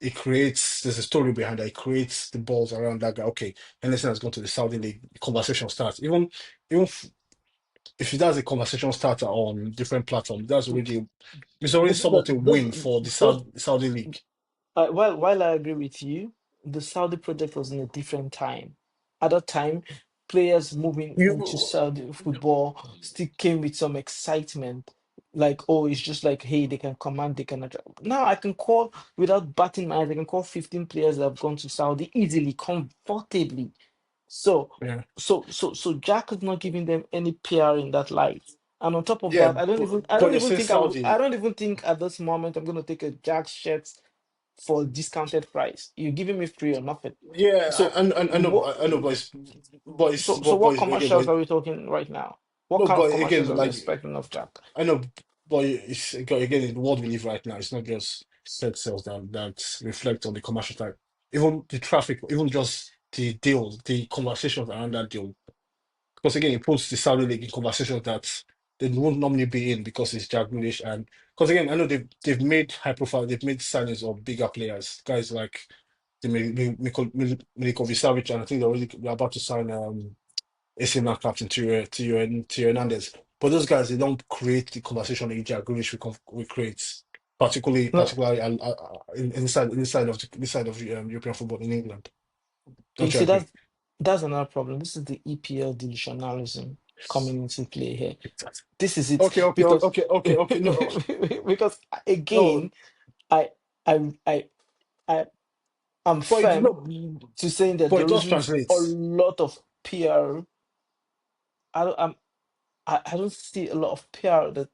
it creates there's a story behind that. It creates the balls around that guy. Okay, Henderson has gone to the Saudi league. The conversation starts. Even if he does a conversation starter on different platforms, it's already but somewhat a win for the those Saudi league. while I agree with you, the Saudi project was in a different time. At that time, players moving into You Saudi football still came with some excitement. Like, oh, it's just like, hey, they can command, they can attract. Now I can call without batting my eyes, I can call 15 players that have gone to Saudi easily, comfortably. So, yeah so Jack is not giving them any PR in that light. And on top of yeah, that, I but don't you even say think I Saudi. don't even think at this moment I'm gonna take a Jack shirt for a discounted price. You're giving me free or nothing. Yeah, So what? I know, So what again, commercials are we talking right now? What kind of but commercials again, are we like expecting of Jack? I know, but it's again in the world we live right now. It's not just set sales that reflect on the commercial type. Even the traffic, even just the deals, the conversations around that deal. Because again, it puts the Saudi league in conversations that they won't normally be in because it's Jack Grealish and because again, I know they've made high profile, they've made signings of bigger players, guys like the Milinkovic Savic, and I think they're about to sign AC Milan captain Theo Hernandez. But those guys, they don't create the conversation that Jack Grealish we create, No, particularly inside of European football in England. you Don't you see agree? that's another problem. This is the EPL divisionalism coming into play here. This is it because Okay. No, because no, again, I I I I am firm no, to saying that but it there does isn't translate. a lot of PR. I don't, I don't see a lot of PR that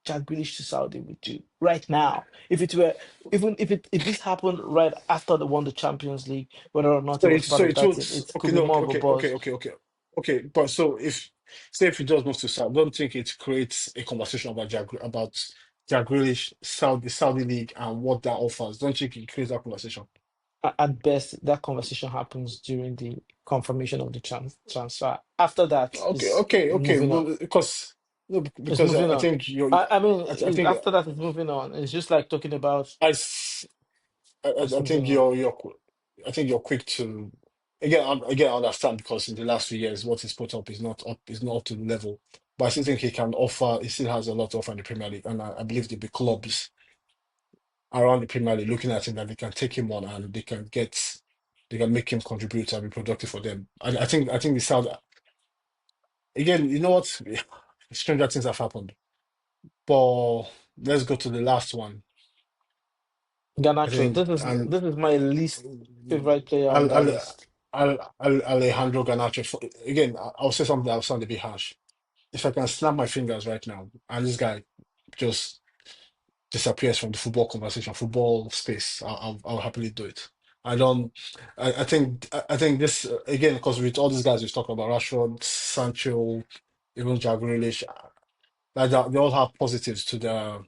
Jack Grealish to Saudi would do right now. If it were, even if this happened right after they won the Champions League, whether or not So he was it, part so of it that would team, it okay, could be no, more okay, of a okay, okay, buzz. okay, okay, okay. But so if say if he does move to Saudi, I don't think it creates a conversation about Jack Grealish, Saudi League and what that offers. Don't think it creates that conversation. At best, that conversation happens during the confirmation of the transfer. After that, Okay, okay, is okay. moving on. Well, because no, It's because moving I on. think you're I mean, I think after that, it's moving on. It's just like talking about I, s- it's I moving think on. I think you're quick to again I understand because in the last few years what he's put up is not up to the level. But I still think he still has a lot to offer in the Premier League, and I believe there'll be clubs around the Premier League looking at him that they can take him on and they can make him contribute and be productive for them. I think the South again, you know what? Stranger things have happened. But let's go to the last one. I Garnacho. think and This is my least favorite player on Al, that Al, list. Alejandro Garnacho. Again, I'll say something that'll sound a bit harsh. If I can snap my fingers right now, and this guy just disappears from the football conversation, football space, I'll happily do it. I don't. I think this again because with all these guys we've talked about Rashford, Sancho, even Jack Grealish, like they all have positives to their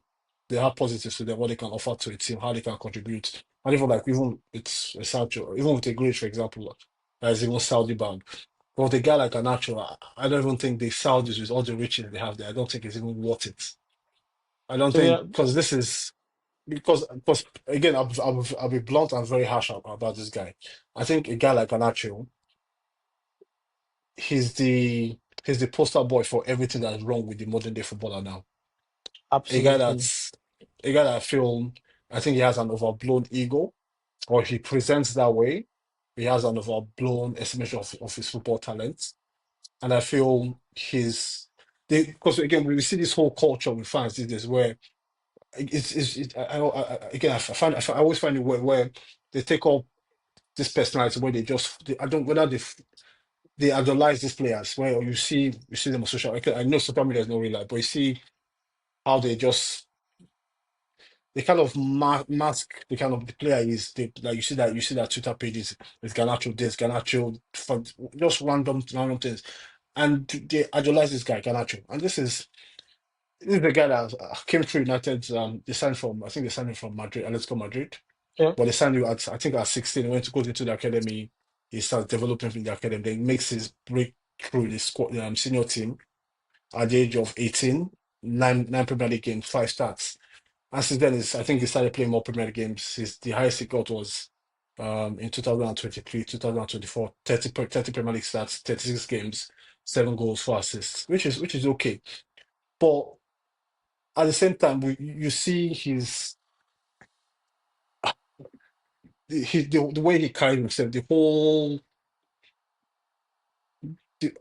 they have positives to them, what they can offer to a team, how they can contribute. And even like even it's a Sancho, even with a Grealish, for example, that is even Saudi bound. But with a guy like Garnacho, I don't even think the Saudis with all the riches they have there, I don't think it's even worth it. I don't So think yeah, because this is because again I'll be blunt and very harsh about this guy. I think a guy like Garnacho, he's the he's the poster boy for everything that's wrong with the modern day footballer now. A guy absolutely. that's a guy that I think he has an overblown ego, or if he presents that way, he has an overblown estimation of his football talent. And I feel because again we see this whole culture with fans these days where again I always find it where they take up this personality where I don't whether they idolize these players where you see them on social. Okay, I know social media is not real life, but you see how they kind of mask the kind of the player is. Like you see that Twitter pages with Garnacho this, Garnacho for just random things, and they idolize this guy Garnacho. And this is the guy that came through United. They signed from I think they signed him from Madrid, Atletico Madrid. Yeah. But they signed him at I think at 16. He went to go into the academy. He starts developing in the academy. Then he makes his breakthrough in the squad senior team at the age of 18. Nine Premier League games, five starts. And since then, I think he started playing more Premier League games. The highest he got was in 2023, 2024, 30 Premier League starts, 36 games, 7 goals, 4 assists, which is okay. But at the same time, you see the way he carried himself, the whole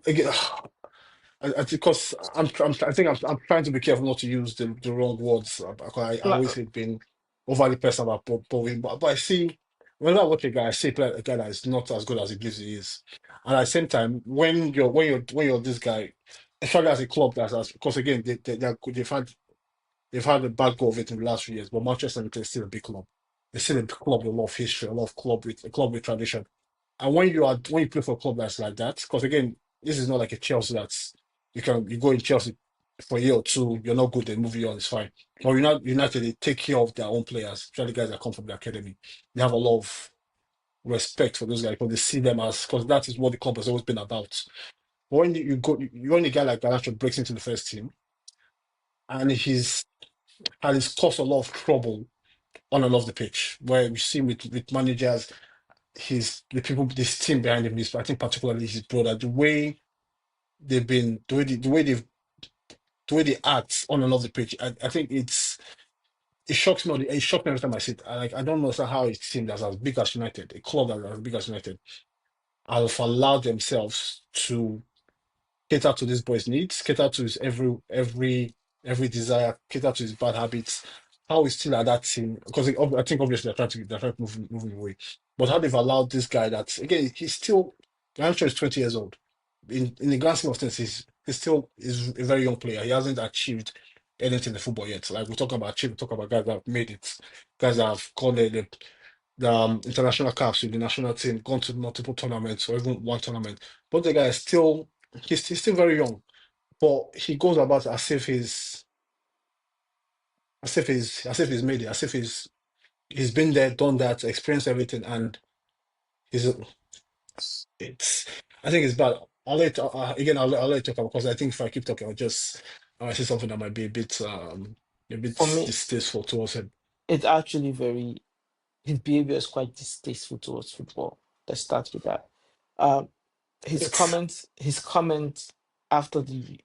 again, because I think I'm trying to be careful not to use the wrong words. Because I Like, always hate being overly personal about Bowen, but I see whenever I watch a guy, I see a guy that is not as good as he believes he is. And at the same time, when you're this guy, especially as a club that's as because again they've had a bad go of it in the last few years, but Manchester United is still a big club. It's still a big club with a lot of history, a club with tradition. And when you play for a club that's like that, because again, this is not like a Chelsea that's you go in Chelsea for a year or two, you're not good, they move you on, it's fine. Or United, they take care of their own players, especially guys that come from the academy. They have a lot of respect for those guys because they see them as because that is what the club has always been about. But when a guy like Garnacho breaks into the first team and he's caused a lot of trouble on and off the pitch, where you see with managers, this team behind him, I think particularly his brother, they've been, the way they act on and off the pitch, I think it shocks me. It shocks me every time I see it. I don't understand how a team that's as big as United, a club that's as big as United, have allowed themselves to cater to this boy's needs, cater to his every desire, cater to his bad habits. How he's still at that team because I think obviously they're trying to move him away. But how they've allowed this guy that again he's still Garnacho is 20 years old. In the grand scheme of things, is a very young player. He hasn't achieved anything in football yet. Like we talk about achieve, we talk about guys that have made it, guys that have called the international caps with the national team, gone to multiple tournaments or even one tournament. But the guy is still he's still very young. But he goes about as if he's made it, as if he's been there, done that, experienced everything, and he's it's I think it's bad. I'll let you talk about because I think if I keep talking, I'll say something that might be a bit For me, distasteful towards him. it's actually very his behavior is quite distasteful towards football. Let's start with that. Um, It's his comments after the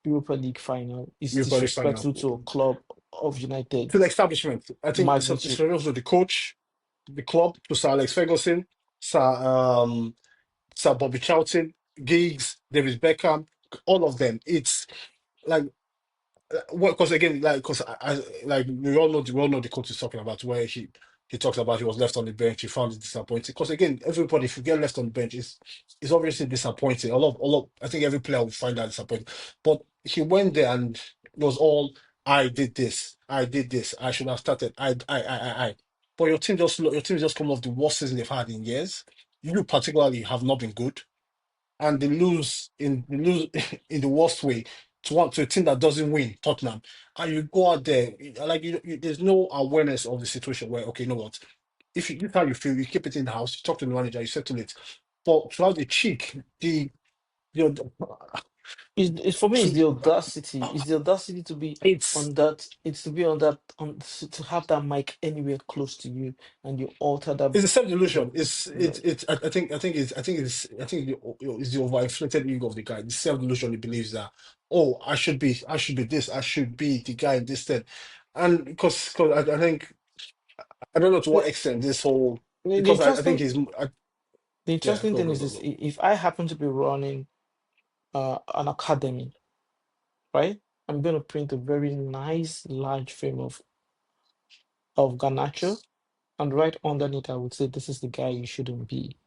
Europa League final is you're probably finding out disrespectful to a club of United to the establishment. I think it's magnitude. also the coach, the club, to Sir Alex Ferguson, Sir Bobby Charlton, Giggs, David Beckham, all of them. It's like well, because again, like, like we all know the coach is talking about where he talks about he was left on the bench, he found it disappointing. Because again, everybody, if you get left on the bench, is obviously disappointing. I think every player will find that disappointing. But he went there and it was all, I did this, I should have started, I. But your team just come off the worst season they've had in years. You particularly have not been good and they lose in the worst way to a team that doesn't win, Tottenham, and you go out there like there's no awareness of the situation where okay, you know what? If you this is how you feel, you keep it in the house, you talk to the manager, you settle it. But to have the cheek, the It's for me, it's to, the audacity. It's the audacity to be it's on that. It's to be on that. To have that mic anywhere close to you, and you alter that. it's a self The, delusion. the, I think it's the overinflated ego of the guy. The self delusion. He believes that oh, I should be this, I should be the guy in this thing, and because I think I don't know to what the, extent this whole the because I think interesting he's the yeah interesting go thing go is go this: go if I happen to be running an academy, right? I'm going to print a very nice large frame of Garnacho, and right underneath, I would say this is the guy you shouldn't be,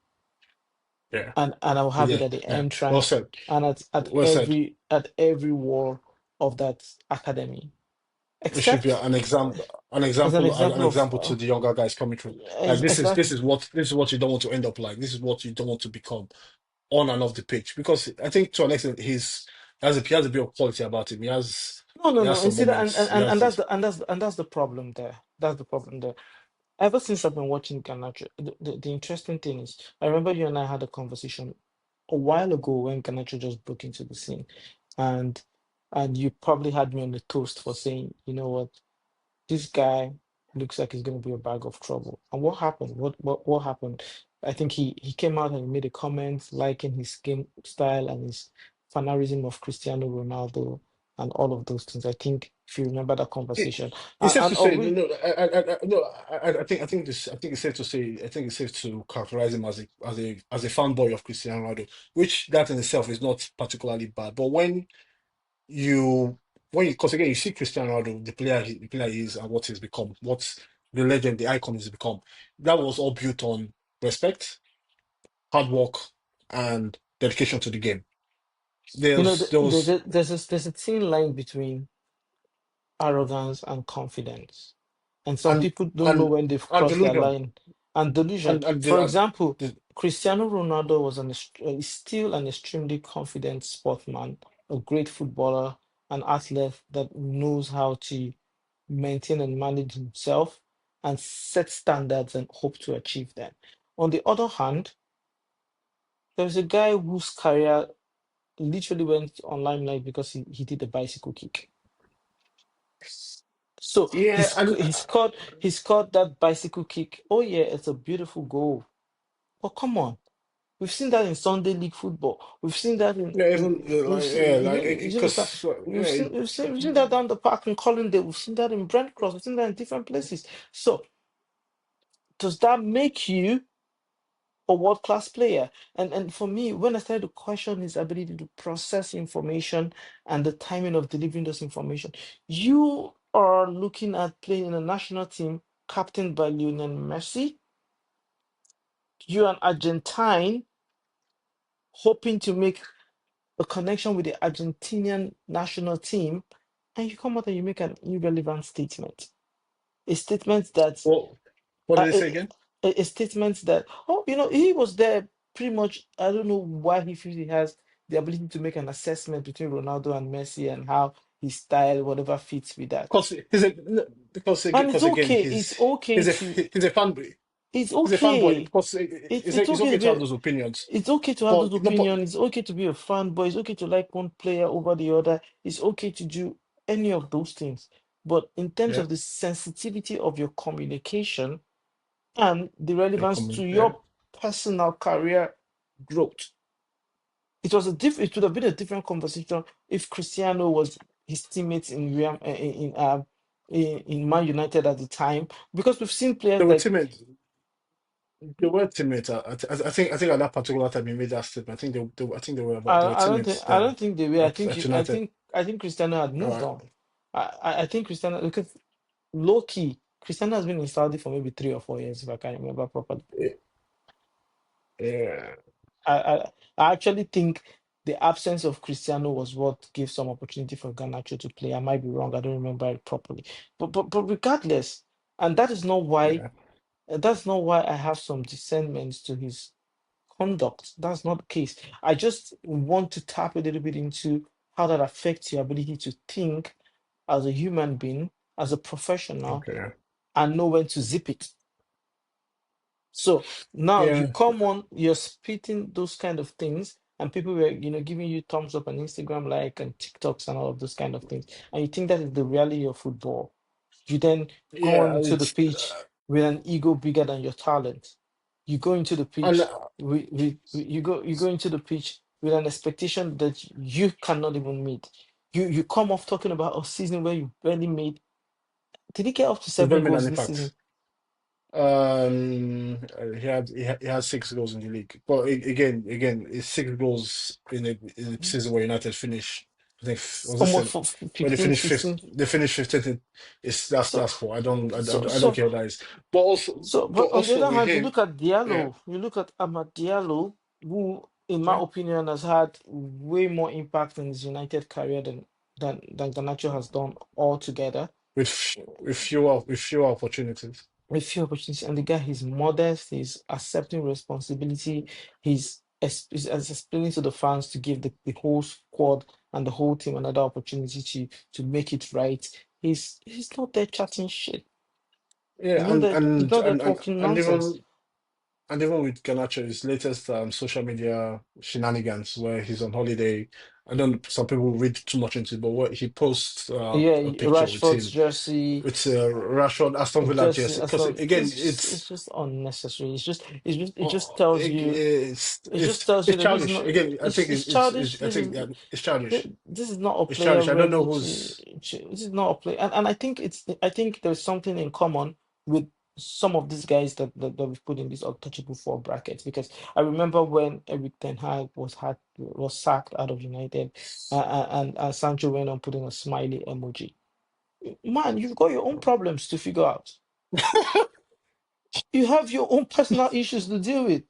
yeah and I'll have it yeah at the yeah well entrance said and well said. at every wall of that academy, It should be except as an example to the younger guys coming through. Like exactly. this is what you don't want to end up like. This is what you don't want to become on and off the pitch because I think to an extent he has a bit of quality about him. No, no, He has no. some Instead, moments. He and has that's this. the problem there. That's the problem there. Ever since I've been watching Garnacho, the interesting thing is, I remember you and I had a conversation a while ago when Garnacho just broke into the scene, and you probably had me on the toast for saying, you know what, this guy looks like he's going to be a bag of trouble. And what happened? What happened? I think he came out and he made a comment liking his game style and his fanatism of Cristiano Ronaldo and all of those things. I think if you remember that It, conversation, it's safe and to say no. No, I think it's safe to say. I think it's safe to characterize him as a fanboy of Cristiano Ronaldo, which that in itself is not particularly bad. But you because again you see Cristiano Ronaldo, the player he is and what he's become, what the legend, the icon he's become. That was all built on respect, hard work, and dedication to the game. There was there's a thin line between arrogance and confidence. And some and people don't know and when they've and crossed their delusion line. And delusion. For example, the, Cristiano Ronaldo is still an extremely confident sportsman, a great footballer, an athlete that knows how to maintain and manage himself and set standards and hope to achieve them. On the other hand, there's a guy whose career literally went on limelight because he did a bicycle kick. So yeah and he scored that bicycle kick. Oh yeah, it's a beautiful goal. But come on, we've seen that in Sunday League football. We've seen that yeah even we've like seen, yeah you know, like you understand. because yeah. We've seen that down the park in Colindale. We've seen that in Brent Cross. We've seen that in different places. So does that make you a world-class player? And for me, when I started to question his ability to process information and the timing of delivering those information, you are looking at playing in a national team captained by Lionel Messi. You're an Argentine hoping to make a connection with the Argentinian national team, and you come out and you make an irrelevant statement. A statement that Well, what uh, did they say a, again? a statement that, oh, he was there pretty much. I don't know why he feels he has the ability to make an assessment between Ronaldo and Messi and how his style, whatever fits with that. Because he's a no, And it's because again okay. It's okay to. he's a fan It's he's a fanboy okay. because It's it's okay okay to to have be. those opinions. It's okay to have But those no, but opinions. It's okay to be a fanboy. It's okay to like one player over the other. It's okay to do any of those things. But in terms yeah, of the sensitivity of your communication and the relevance to yeah, your personal career growth, it would have been a different conversation if Cristiano was his teammates in in Man United at the time, because we've seen they players were like teammates. They were teammates. I think at that particular time he made that statement. I think they were teammates I then don't think they were. at United. I think Cristiano had All moved right. on. I think Cristiano, because low key Cristiano has been in Saudi for maybe 3 or 4 years if I can remember properly. Yeah. I, I I actually think the absence of Cristiano was what gave some opportunity for Garnacho to play. I might be wrong. I don't remember it properly. But regardless, and Yeah. that's not why I have some discernment to his conduct. That's not the case. I just want to tap a little bit into how that affects your ability to think as a human being, as a professional, Okay. and know when to zip it. So now you Yeah. come on, you're spitting those kind of things, and people were, giving you thumbs up on Instagram, like, and TikToks and all of those kind of things, and you think that is the reality of football. You then go Yeah. onto the It's pitch with an ego bigger than your talent. You go into the and pitch you go into the pitch with an expectation that you cannot even meet. You come off talking about a season where you barely made. Did he get up to it's very seven made an goals this season? impact. He had 6 goals in the league, but again, it's 6 goals in a season where United finished. I think was this Almost for where they 15, finished fifth. 16. They finished 15th. It's So that's poor. so I don't so care what that is. But but on the also other with hand, you him, look at yeah, Diallo, you look at Amad Diallo, who, in my yeah, opinion, has had way more impact in his United career than Garnacho has done altogether. with fewer opportunities. A few opportunities, and the guy, he's modest, he's accepting responsibility, he's explaining to the fans to give the whole squad and the whole team another opportunity to make it right. He's not there chatting shit. Yeah, and He's and not there and and, talking and nonsense. even with Garnacho, his latest social media shenanigans where he's on holiday. I don't. Some people read too much into it, but what he posts Yeah, a picture with Rashford's him. jersey, It's a Rashford Aston Villa jersey jersey. and Because stuff. again, It's just unnecessary. It just oh, tells you it's that this is childish. not Again, I think it's childish. I think it's childish. This is not a It's player childish. I don't know ready to, who's this is not a player, and I think there's something in common with some of these guys that we've put in these untouchable four brackets, because I remember when Eric Ten Hag was sacked out of United, and Sancho went on putting a smiley emoji. Man, you've got your own problems to figure out. You have your own personal issues to deal with.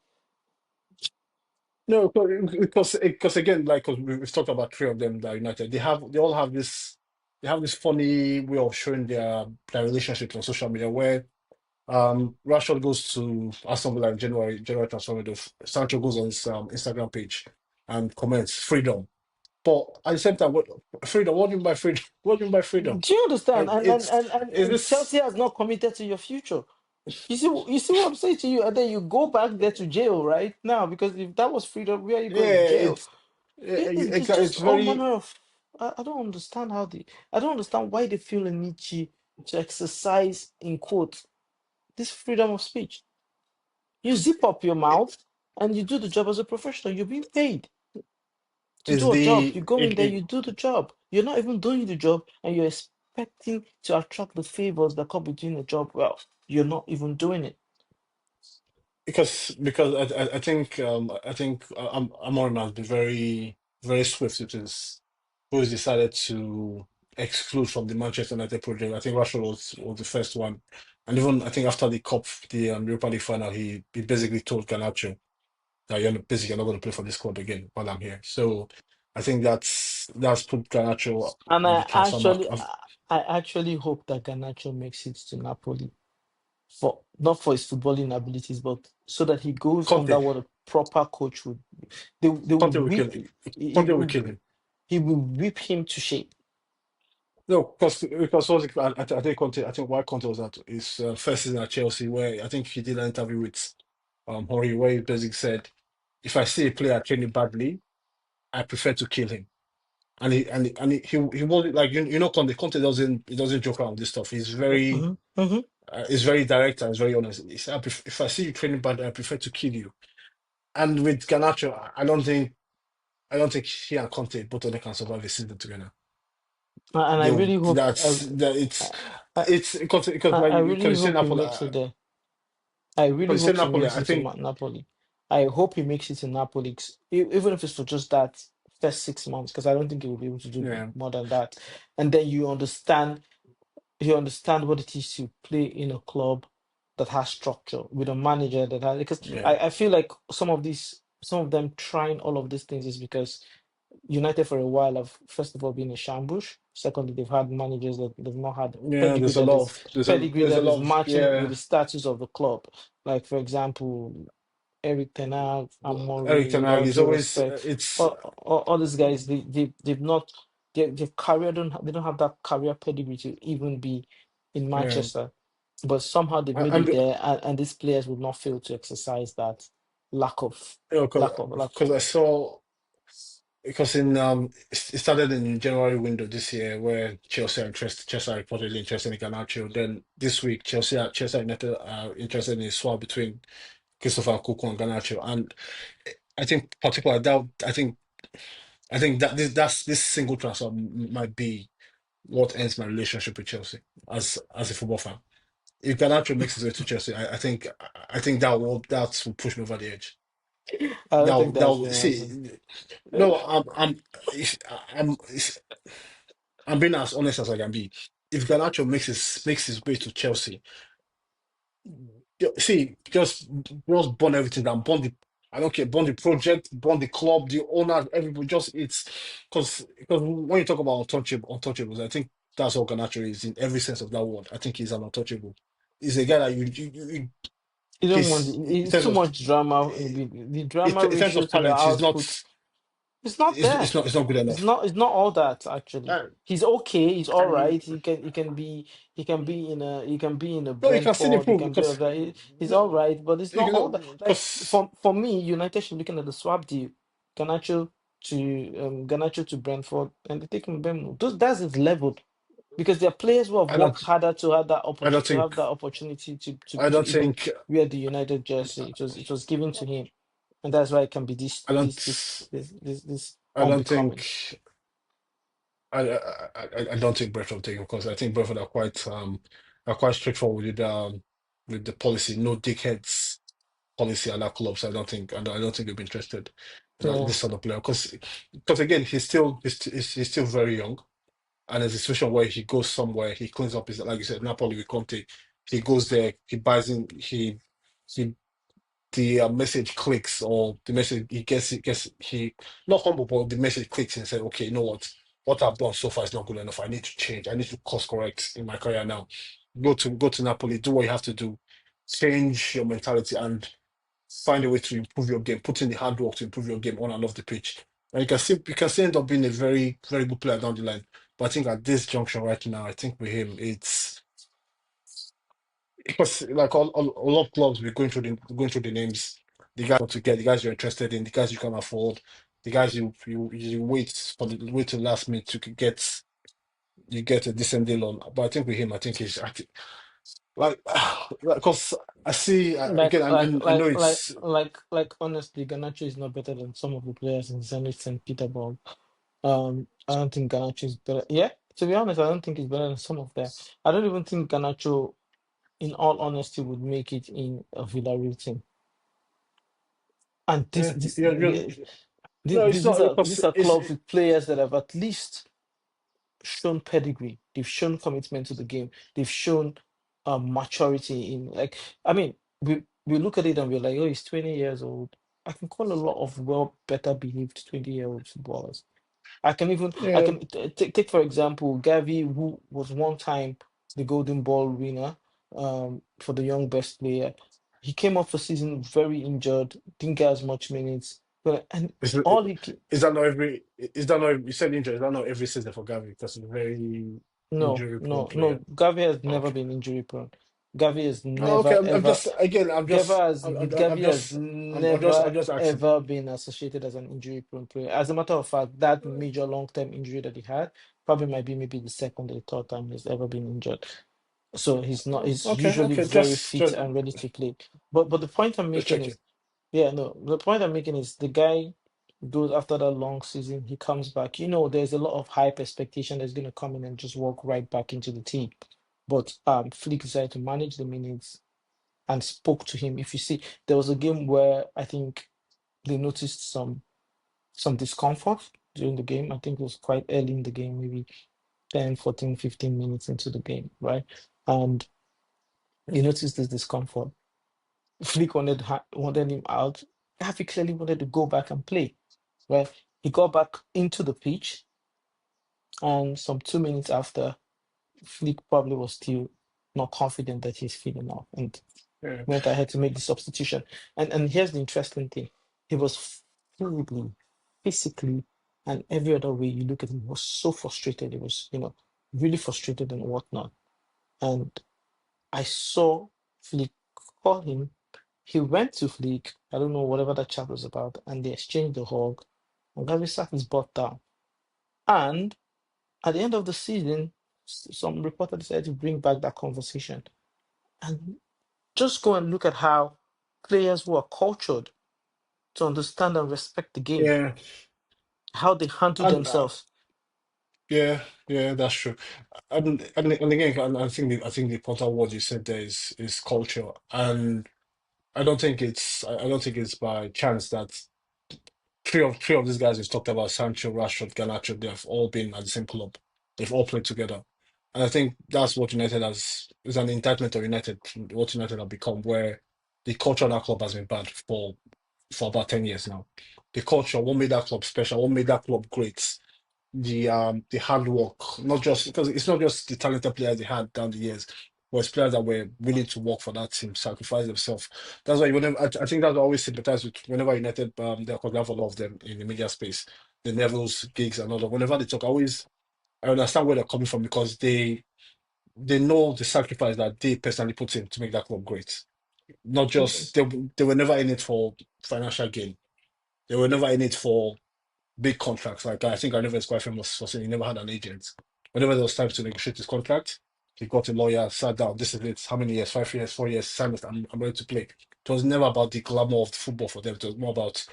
no, because again, like 'cause we've talked about three of them that are United. They all have this funny way of showing their relationships on social media where Rashford goes to Aston Villa in January transfer window. Sancho goes on his Instagram page and comments freedom. But at the same time, what freedom? What do you mean by freedom? What do you mean by freedom? Do you understand? Is And this Chelsea has not committed to your future. You see what I'm saying to you, and then you go back there to jail right now, because if that was freedom, where are you going? yeah, Jail. It's just it's all very manner of. I don't understand I don't understand why they feel a need to exercise, in quotes, this freedom of speech. You zip up your mouth and you do the job as a professional. You're being paid to is do a job. the You go in there, you do the job. You're not even doing the job, and you're expecting to attract the favors that come with doing the job well. You're not even doing it. because I think Amorim has been very swift with his who he's decided to exclude from the Manchester United project. I think Rashford was the first one, and even I think after the cup, the Europa League final, he basically told Garnacho that basically you're not going to play for this club again while I'm here. So I think that's put Garnacho And on the transfer mark. I actually hope that Garnacho makes it to Napoli for not for his footballing abilities, but so that he goes under Conte, what a proper coach would. They will Conte will kill whip him. he Conte will will kill him. he will whip him to shape. No, because what I think Conte, I think why Conte was at his first season at Chelsea, where I think he did an interview with Hori, where he basically said, if I see a player training badly, I prefer to kill him. And he won't like you know Conte doesn't he doesn't joke around with this stuff. Mhm, mhm. He's very direct and he's very honest. He said, if I see you training badly, I prefer to kill you. And with Garnacho, I don't think he and Conte both of them can survive a season together. And I They'll really hope that's that I, it's because I like because really you say hope he Napoli, makes it there. I really because you say hope he Napoli, makes I it to think Napoli. I hope he makes it to Napoli, even if it's for just that first 6 months, because I don't think he will be able to do yeah more than that. And then you understand what it is to play in a club that has structure with a manager that has, because yeah I feel like some of them trying all of these things is because United for a while have first of all been a shambush. Secondly, they've had managers that they've not had yeah. pedigree There's a that is lot of matching with yeah. the status of the club. Like for example, Eric Ten Hag, Eric Amori, Ten with Hag all is due always respect, it's all these guys they've not their career they don't have that career pedigree to even be in yeah. Manchester, but somehow they've made And it there, and these players would not fail to exercise that lack of you know, lack. because I saw because in it started in January window this year where Chelsea are reportedly interested in Garnacho. Then this week Chelsea United are interested in a swap between Christopher Nkunku and Garnacho. And I think particularly that I think that this single transfer might be what ends my relationship with Chelsea as a football fan. If Garnacho makes his way to Chelsea, I think that will push me over the edge. I don't think That that's will gonna happen. see. No, it's- I'm it's, I'm being as honest as I can be. If Garnacho makes his way to Chelsea, see, just burn everything down, burn the I don't care, burn the project, burn the club, the owner, everybody. Just it's because when you talk about untouchables, I think that's what Garnacho is in every sense of that word. I think he's an untouchable. He's a guy that You don't want in it's terms too of much drama. The drama in terms ratio of to the talent, output, it's not there. it's not good enough. It's not all that actually. Uh, He's okay. He's all um, right. He can be in a no, you can still Brentford. He improve can be of because that. He's all right, but it's not all that. Like because for me, United should be looking at the swap deal, Garnacho Garnacho to Brentford, and they take him Bemo. Those that's his level because there are players who have I worked don't harder to have that I don't to think have that opportunity I to don't even think wear the United jersey. It was given to him, and that's why it can be this I don't unbecoming. think I don't think Brentford will take him because I think Brentford are quite straightforward with the policy, no dickheads policy at that club. So I don't think they'll be interested in Yeah. this sort of player because again he's still very young and there's a situation where he goes somewhere, he cleans up his like you said, Napoli with Conte, he goes there, he buys in, he the message clicks or the message he gets he not humble but the message clicks and said okay you know what I've done so far is not good enough, I need to change, I need to course correct in my career now, go to Napoli, do what you have to do, change your mentality and find a way to improve your game, put in the hard work to improve your game on and off the pitch, and you can still end up being a very good player down the line. But I think at this junction right now, I think with him it's because like a lot of clubs we're going through the names, the guys you want to get, the guys you're interested in, the guys you can afford, the guys you wait till last minute to get a decent deal on. But I think with him, I think like because I see again, I know it's Honestly, Garnacho is not better than some of the players in Zenit St. Petersburg. I don't think Garnacho is better. Yeah, to be honest, I don't think he's better than some of them. I don't even think Garnacho, in all honesty, would make it in a Villarreal team. And yeah, no, it's not because these are it's clubs with players that have at least shown pedigree. They've shown commitment to the game. They've shown maturity in like I mean, we look at it and we're like, oh, he's 20 years old. I can call a lot of well better behaved 20-year-old footballers. I Yeah, can take for example Gavi, who was one time the Golden Ball winner for the young best player. He came off the season very injured, didn't get as much minutes, but and is, all he ca- is that not every? Is that not you said injury? Is that not every season for Gavi? Because he's a very no, injury prone no, no. player. Gavi has never Okay. been injury prone. Gavi has Oh, okay. never I'm ever just again. Gavi has I'm never just asking. ever been associated as an injury prone player. As a matter of fact, that major long term injury that he had probably might be maybe the second or third time he's ever been injured. So he's Okay, usually okay. very fit and ready to play. But the point I'm Just making checking. is, yeah, no, the point I'm making is the guy goes after that long season, he comes back. You know, there's a lot of hype expectation that's gonna come in and just walk right back into the team. But Flick decided to manage the minutes and spoke to him. If you see, there was a game where I think they noticed some discomfort during the game. I think it was quite early in the game, maybe 10, 14, 15 minutes into the game, right? And you noticed this discomfort. Flick wanted him out. Gavi clearly wanted to go back and play, right? He got back into the pitch, and some 2 minutes after, Flick probably was still not confident that he's fit enough and Yeah, went ahead to make the substitution. And here's the interesting thing: he was physically, physically, and every other way you look at him, he was so frustrated. He was, really frustrated and whatnot. And I saw Flick call him. He went to Flick. I don't know whatever that chat was about, and they exchanged the hug. And Gavi sat his butt down. And at the end of the season, some reporter decided to bring back that conversation. And just go and look at how players who are cultured to understand and respect the game, yeah, how they handle and themselves. yeah, yeah, that's true. And again, I think the important word you said there is culture, and I don't think it's by chance that three of these guys we've talked about, Sancho, Rashford, Garnacho, they've all been at the same club. They've all played together. And I think that's what United has is an indictment of United, what United have become, where the culture of that club has been bad for about 10 years now. The culture, what made that club special, what made that club great, the hard work, not just because it's not just the talented players they had down the years, but it's players that were willing to work for that team, sacrifice themselves. That's why whenever I think that's why I always sympathize with whenever United because we have a lot of them in the media space, the Neville's gigs and all that. Whenever they talk, I understand where they're coming from because they know the sacrifice that they personally put in to make that club great. Not just they were never in it for financial gain. They were never in it for big contracts. Like I think I never is quite famous for saying he never had an agent. Whenever there was time to negotiate his contract, he got a lawyer, sat down. This is it. How many years? 5 years, 4 years. Sign it. I'm ready to play. It was never about the glamour of the football for them. It was more about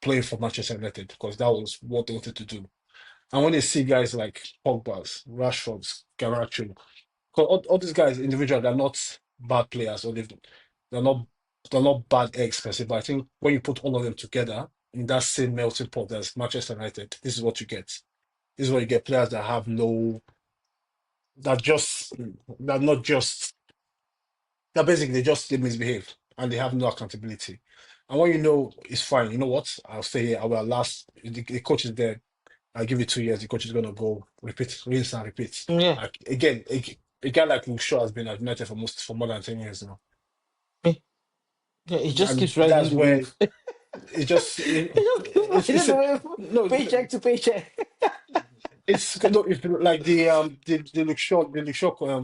playing for Manchester United because that was what they wanted to do. And when they see guys like Pogba's, Rashford's, Garnacho, 'cause all these guys individually they're not bad players or they're not they're not bad eggs per se. But I think when you put all of them together in that same melting pot as Manchester United, this is what you get. This is what you get players that have no that just that not just that basically they misbehave and they have no accountability. And when you know it's fine, you know what? I'll stay here. I will last. The coach is there. I'll give it 2 years. The coach is gonna go repeat, rinse and repeat. Yeah, Like again, a guy like Luke Shaw has been at United for more than 10 years now, yeah, yeah, he just and keeps riding that's the where wave. it just He just keeps it's riding the wave, no paycheck to paycheck. it's no if like the Luke Shaw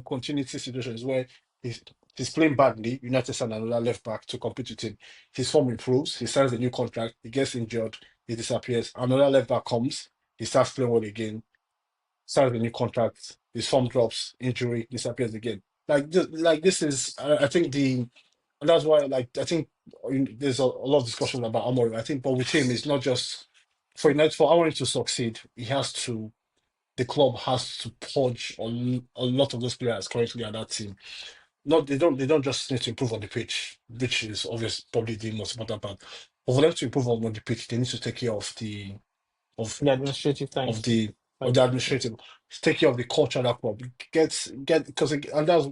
continuity situations where he's he's playing badly. United sign another left back to compete with him. His form improves. He signs a new contract. He gets injured. He disappears. Another left back comes. He starts playing well again, signs a new contract, his form drops, injury, disappears again. Like this is, I think and that's why, like, I think there's a lot of discussion about Amorim. I think, but with him, it's not just for United for Amorim to succeed. The club has to purge a lot of those players currently at that team. Not they don't just need to improve on the pitch, which is obvious, probably the most important part. But for them to improve on the pitch, they need to take care of The administrative of times. the of Like, the administrative, take care of the culture of that club. Get and that's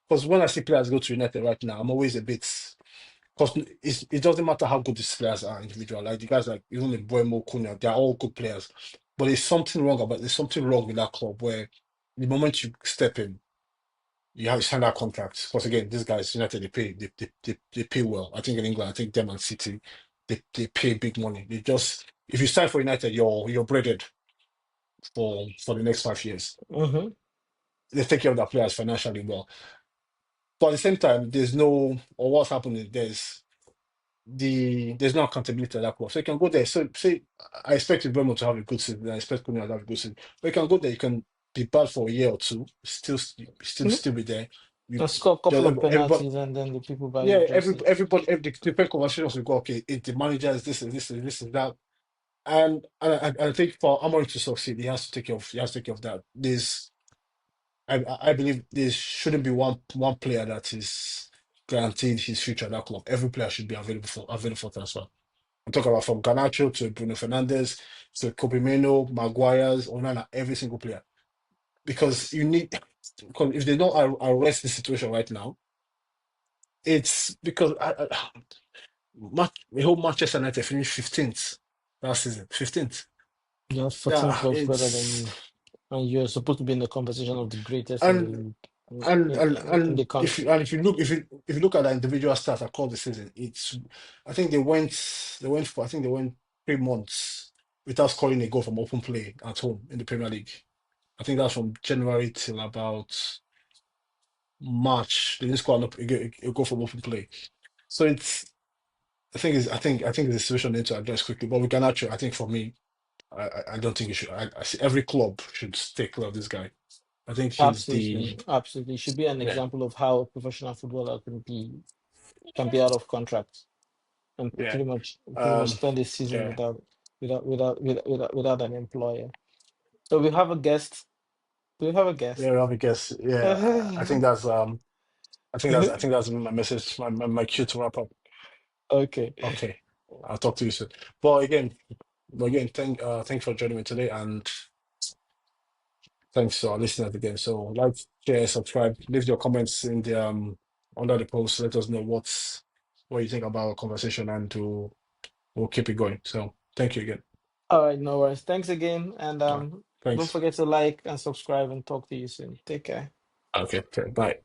because when I see players go to United right now, I'm always a bit because it doesn't matter how good these players are individual. Like the guys like even Buemo, Cunha, they're all good players. But there's something wrong with that club where the moment you step in, you have to sign that contract. Because again, these guys, United, they pay well. I think in England, I think them and City, they pay big money. They just if you sign for United, you're breaded for the next 5 years. Mm-hmm. They take care of their players financially well. But at the same time, there's no or what's happening, there's no accountability at that club. So you can go there. So say I expect Bremer to have a good season. I expect Cunha to have a good season. But you can go there, you can be bad for a year or two, still be there. You And score a couple just of everybody penalties, and then the people buy yeah, your jersey. the different conversations will go, okay, if the manager is this is that. And I think for Amorim to succeed, he has to take care of that. I believe there shouldn't be one player that is guaranteed his future at that club. Every player should be available for transfer. I'm talking about from Garnacho to Bruno Fernandes to Kobe Mino, Maguire's, Onana, every single player. Because you need because if they don't arrest the situation right now, it's because the whole Manchester United finished 15th last season. 15th. Your 14 Yeah, clubs better than it's you, and you're supposed to be in the conversation of the greatest in the and league, in the and country. if you look at the individual stats across the season, it's I think they went 3 months without scoring a goal from open play at home in the Premier League. I think that's from January till about March. They didn't score a goal from open play. So it's I think the situation needs to address quickly. But we can actually, I think for me, I don't think you should. I see every club should take care of this guy. I think he's the Absolutely, absolutely. Should be an yeah example of how a professional footballer can be out of contract and yeah pretty much um spend a season yeah without an employer. So we have a guest. Do we have a guest? yeah. I guess yeah. I think that's my message, my cue to wrap up. Okay. Okay, I'll talk to you soon. But again, thanks for joining me today, and thanks for listening again. So like, share, subscribe, leave your comments in the under the post. Let us know what you think about our conversation, and we'll keep it going. So thank you again. All right, no worries. Thanks again, and All right, don't thanks. forget to like and subscribe, and talk to you soon. Take care. Okay, bye.